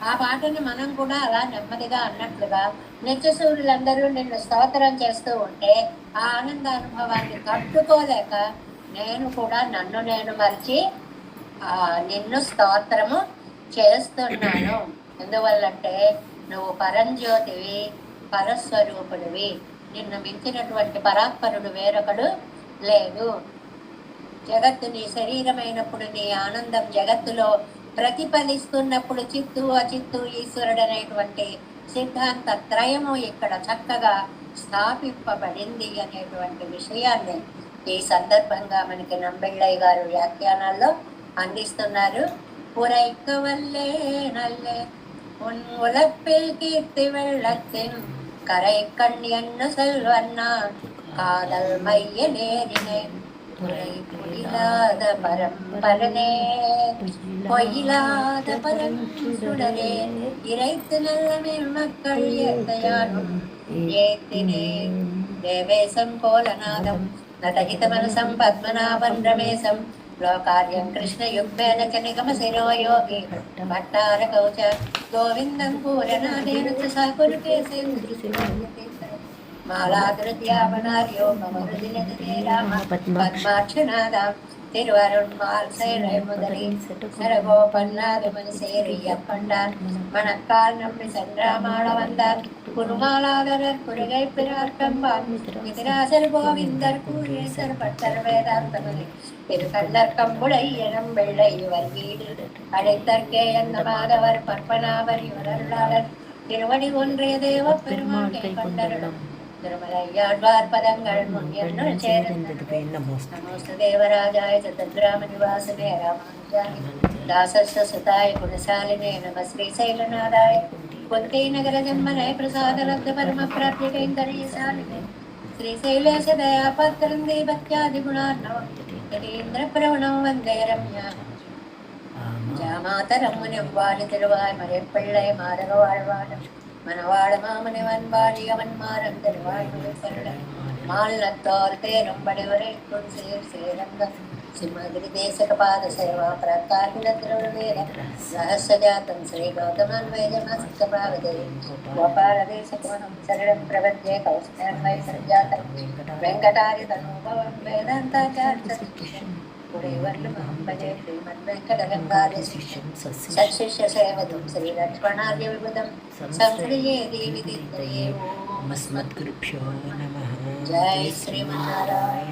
ఆ పాటని మనం కూడా అలా నెమ్మదిగా అన్నట్లుగా నిత్య సూర్యులందరూ నిన్ను స్తోత్రం చేస్తూ ఉంటే ఆ ఆనంద అనుభవాన్ని తట్టుకోలేక నేను కూడా నన్ను నేను మరిచి నిన్ను స్తోత్రము చేస్తున్నాను. ఎందువల్లంటే నువ్వు పరంజ్యోతివి, పరస్వరూపుడివి, నిన్ను మించినటువంటి పరాత్పరుడు వేరొకడు లేదు. జగత్తు నీ శరీరమైనప్పుడు నీ ఆనందం జగత్తులో ప్రతిఫలిస్తున్నప్పుడు చిత్తు అచిత్తు ఈశ్వరుడు అనేటువంటి సిద్ధాంత త్రయము ఇక్కడ చక్కగా స్థాపింపబడింది అనేటువంటి విషయాన్ని ఈ సందర్భంగా మనకి నంబెళ్ళయ్య గారు వ్యాఖ్యానాల్లో అందిస్తున్నారు. పురైక్క వల్లే నల్లే உன் உலப்பில் கீர்த்தி வெள்ளத்தின் கரை கண்யன்னு செல்வன்னா காதல் மைய நேரினேன் துறை பொயிலாத பரம்பரனே பொயிலாத பரஞ்சுடரே இறைத்து நல்ல மேல் மக்கள் ஏத்தையானும் ஏத்தினேன் தேவேசம் கோலநாதம் నతహిత మనసం పద్మనాభం రమేశం లోకార్యం కృష్ణ యుగ్మేన చ నిగమ శిరోయోగి భట్టార కౌచ గోవిందం పూరనాదేన చ సాకురుకేశే మాలాదృత్యావనార్యో మమ హృదినదే రామ పద్మాక్షనాదాం திருவருண்மால் சேரை முதலில் சரகோபன்னாதுமன் சேரியப்பண்டார் மணக்கால் நம்பி சென்றாமாள வந்தார் குருமாலாதரர் குருகை பிறார்க்கம்பார் எதிராசர் கோவிந்தர் கூரியேசர் பட்டர் வேதாந்தமதி திருக்கல்லர் கம்புடை எனம் வெள்ளை இவர் வீடு அழைத்தற்கே எந்த மாதவர் பற்பனாவர் இவரருளாளர் திருவடி ஒன்றிய தேவ பெருமானை கொண்டருளும் திருமலையாழ்வார் பதங்கள் முன்னியர்கள் சேர்ந்தது. நமோஸ்து தேவராஜாய சதத்ராம நிவாசனே ராமானுஜாய தாசஸ்ய சுதாய குணசாலினே நம ஸ்ரீசைலநாதாய குந்தி நகர ஜன்மனே பிரசாத லப்த பரம பிராப்திகைந்தரீசாலினே ஸ்ரீசைலேஷ தயாபாத்திரம் தேவத்யாதி குணார்ணவம் யதீந்திர பிரவணம் வந்தே ரம்யா ஜாமாதரம் முனிம் வாழி திருவாய் மறைப்பிள்ளை மாதக வாழ்வாடம் மணவாட மாமனிவன் வாழியவன் மாறம் திருவாழ்வு மாலத்தோர் தேரும் படிவரை சேரங்க సింహగిరిదేశకపాదసేవా ప్రాకాశిలద్రవవేద రహస్యజాతం శ్రీగౌతమన్వయజమస్తపావదే గోపాలదేశకమహం శరణం ప్రపద్యే కౌస్తన్వయ సంజాతం వెంకటారితనూభవం వేదాంతాచార్య గురైవర్లమహం భజే శ్రీమద్వేంకటగంగాధీశం సత్శిష్య సేవతం శ్రీలక్ష్మణార్య విబుధం సంశ్రయే దేవి దిత్తయే ఓం अस्मद्गुरुभ्यो नमः। జై శ్రీమన్నారాయణ.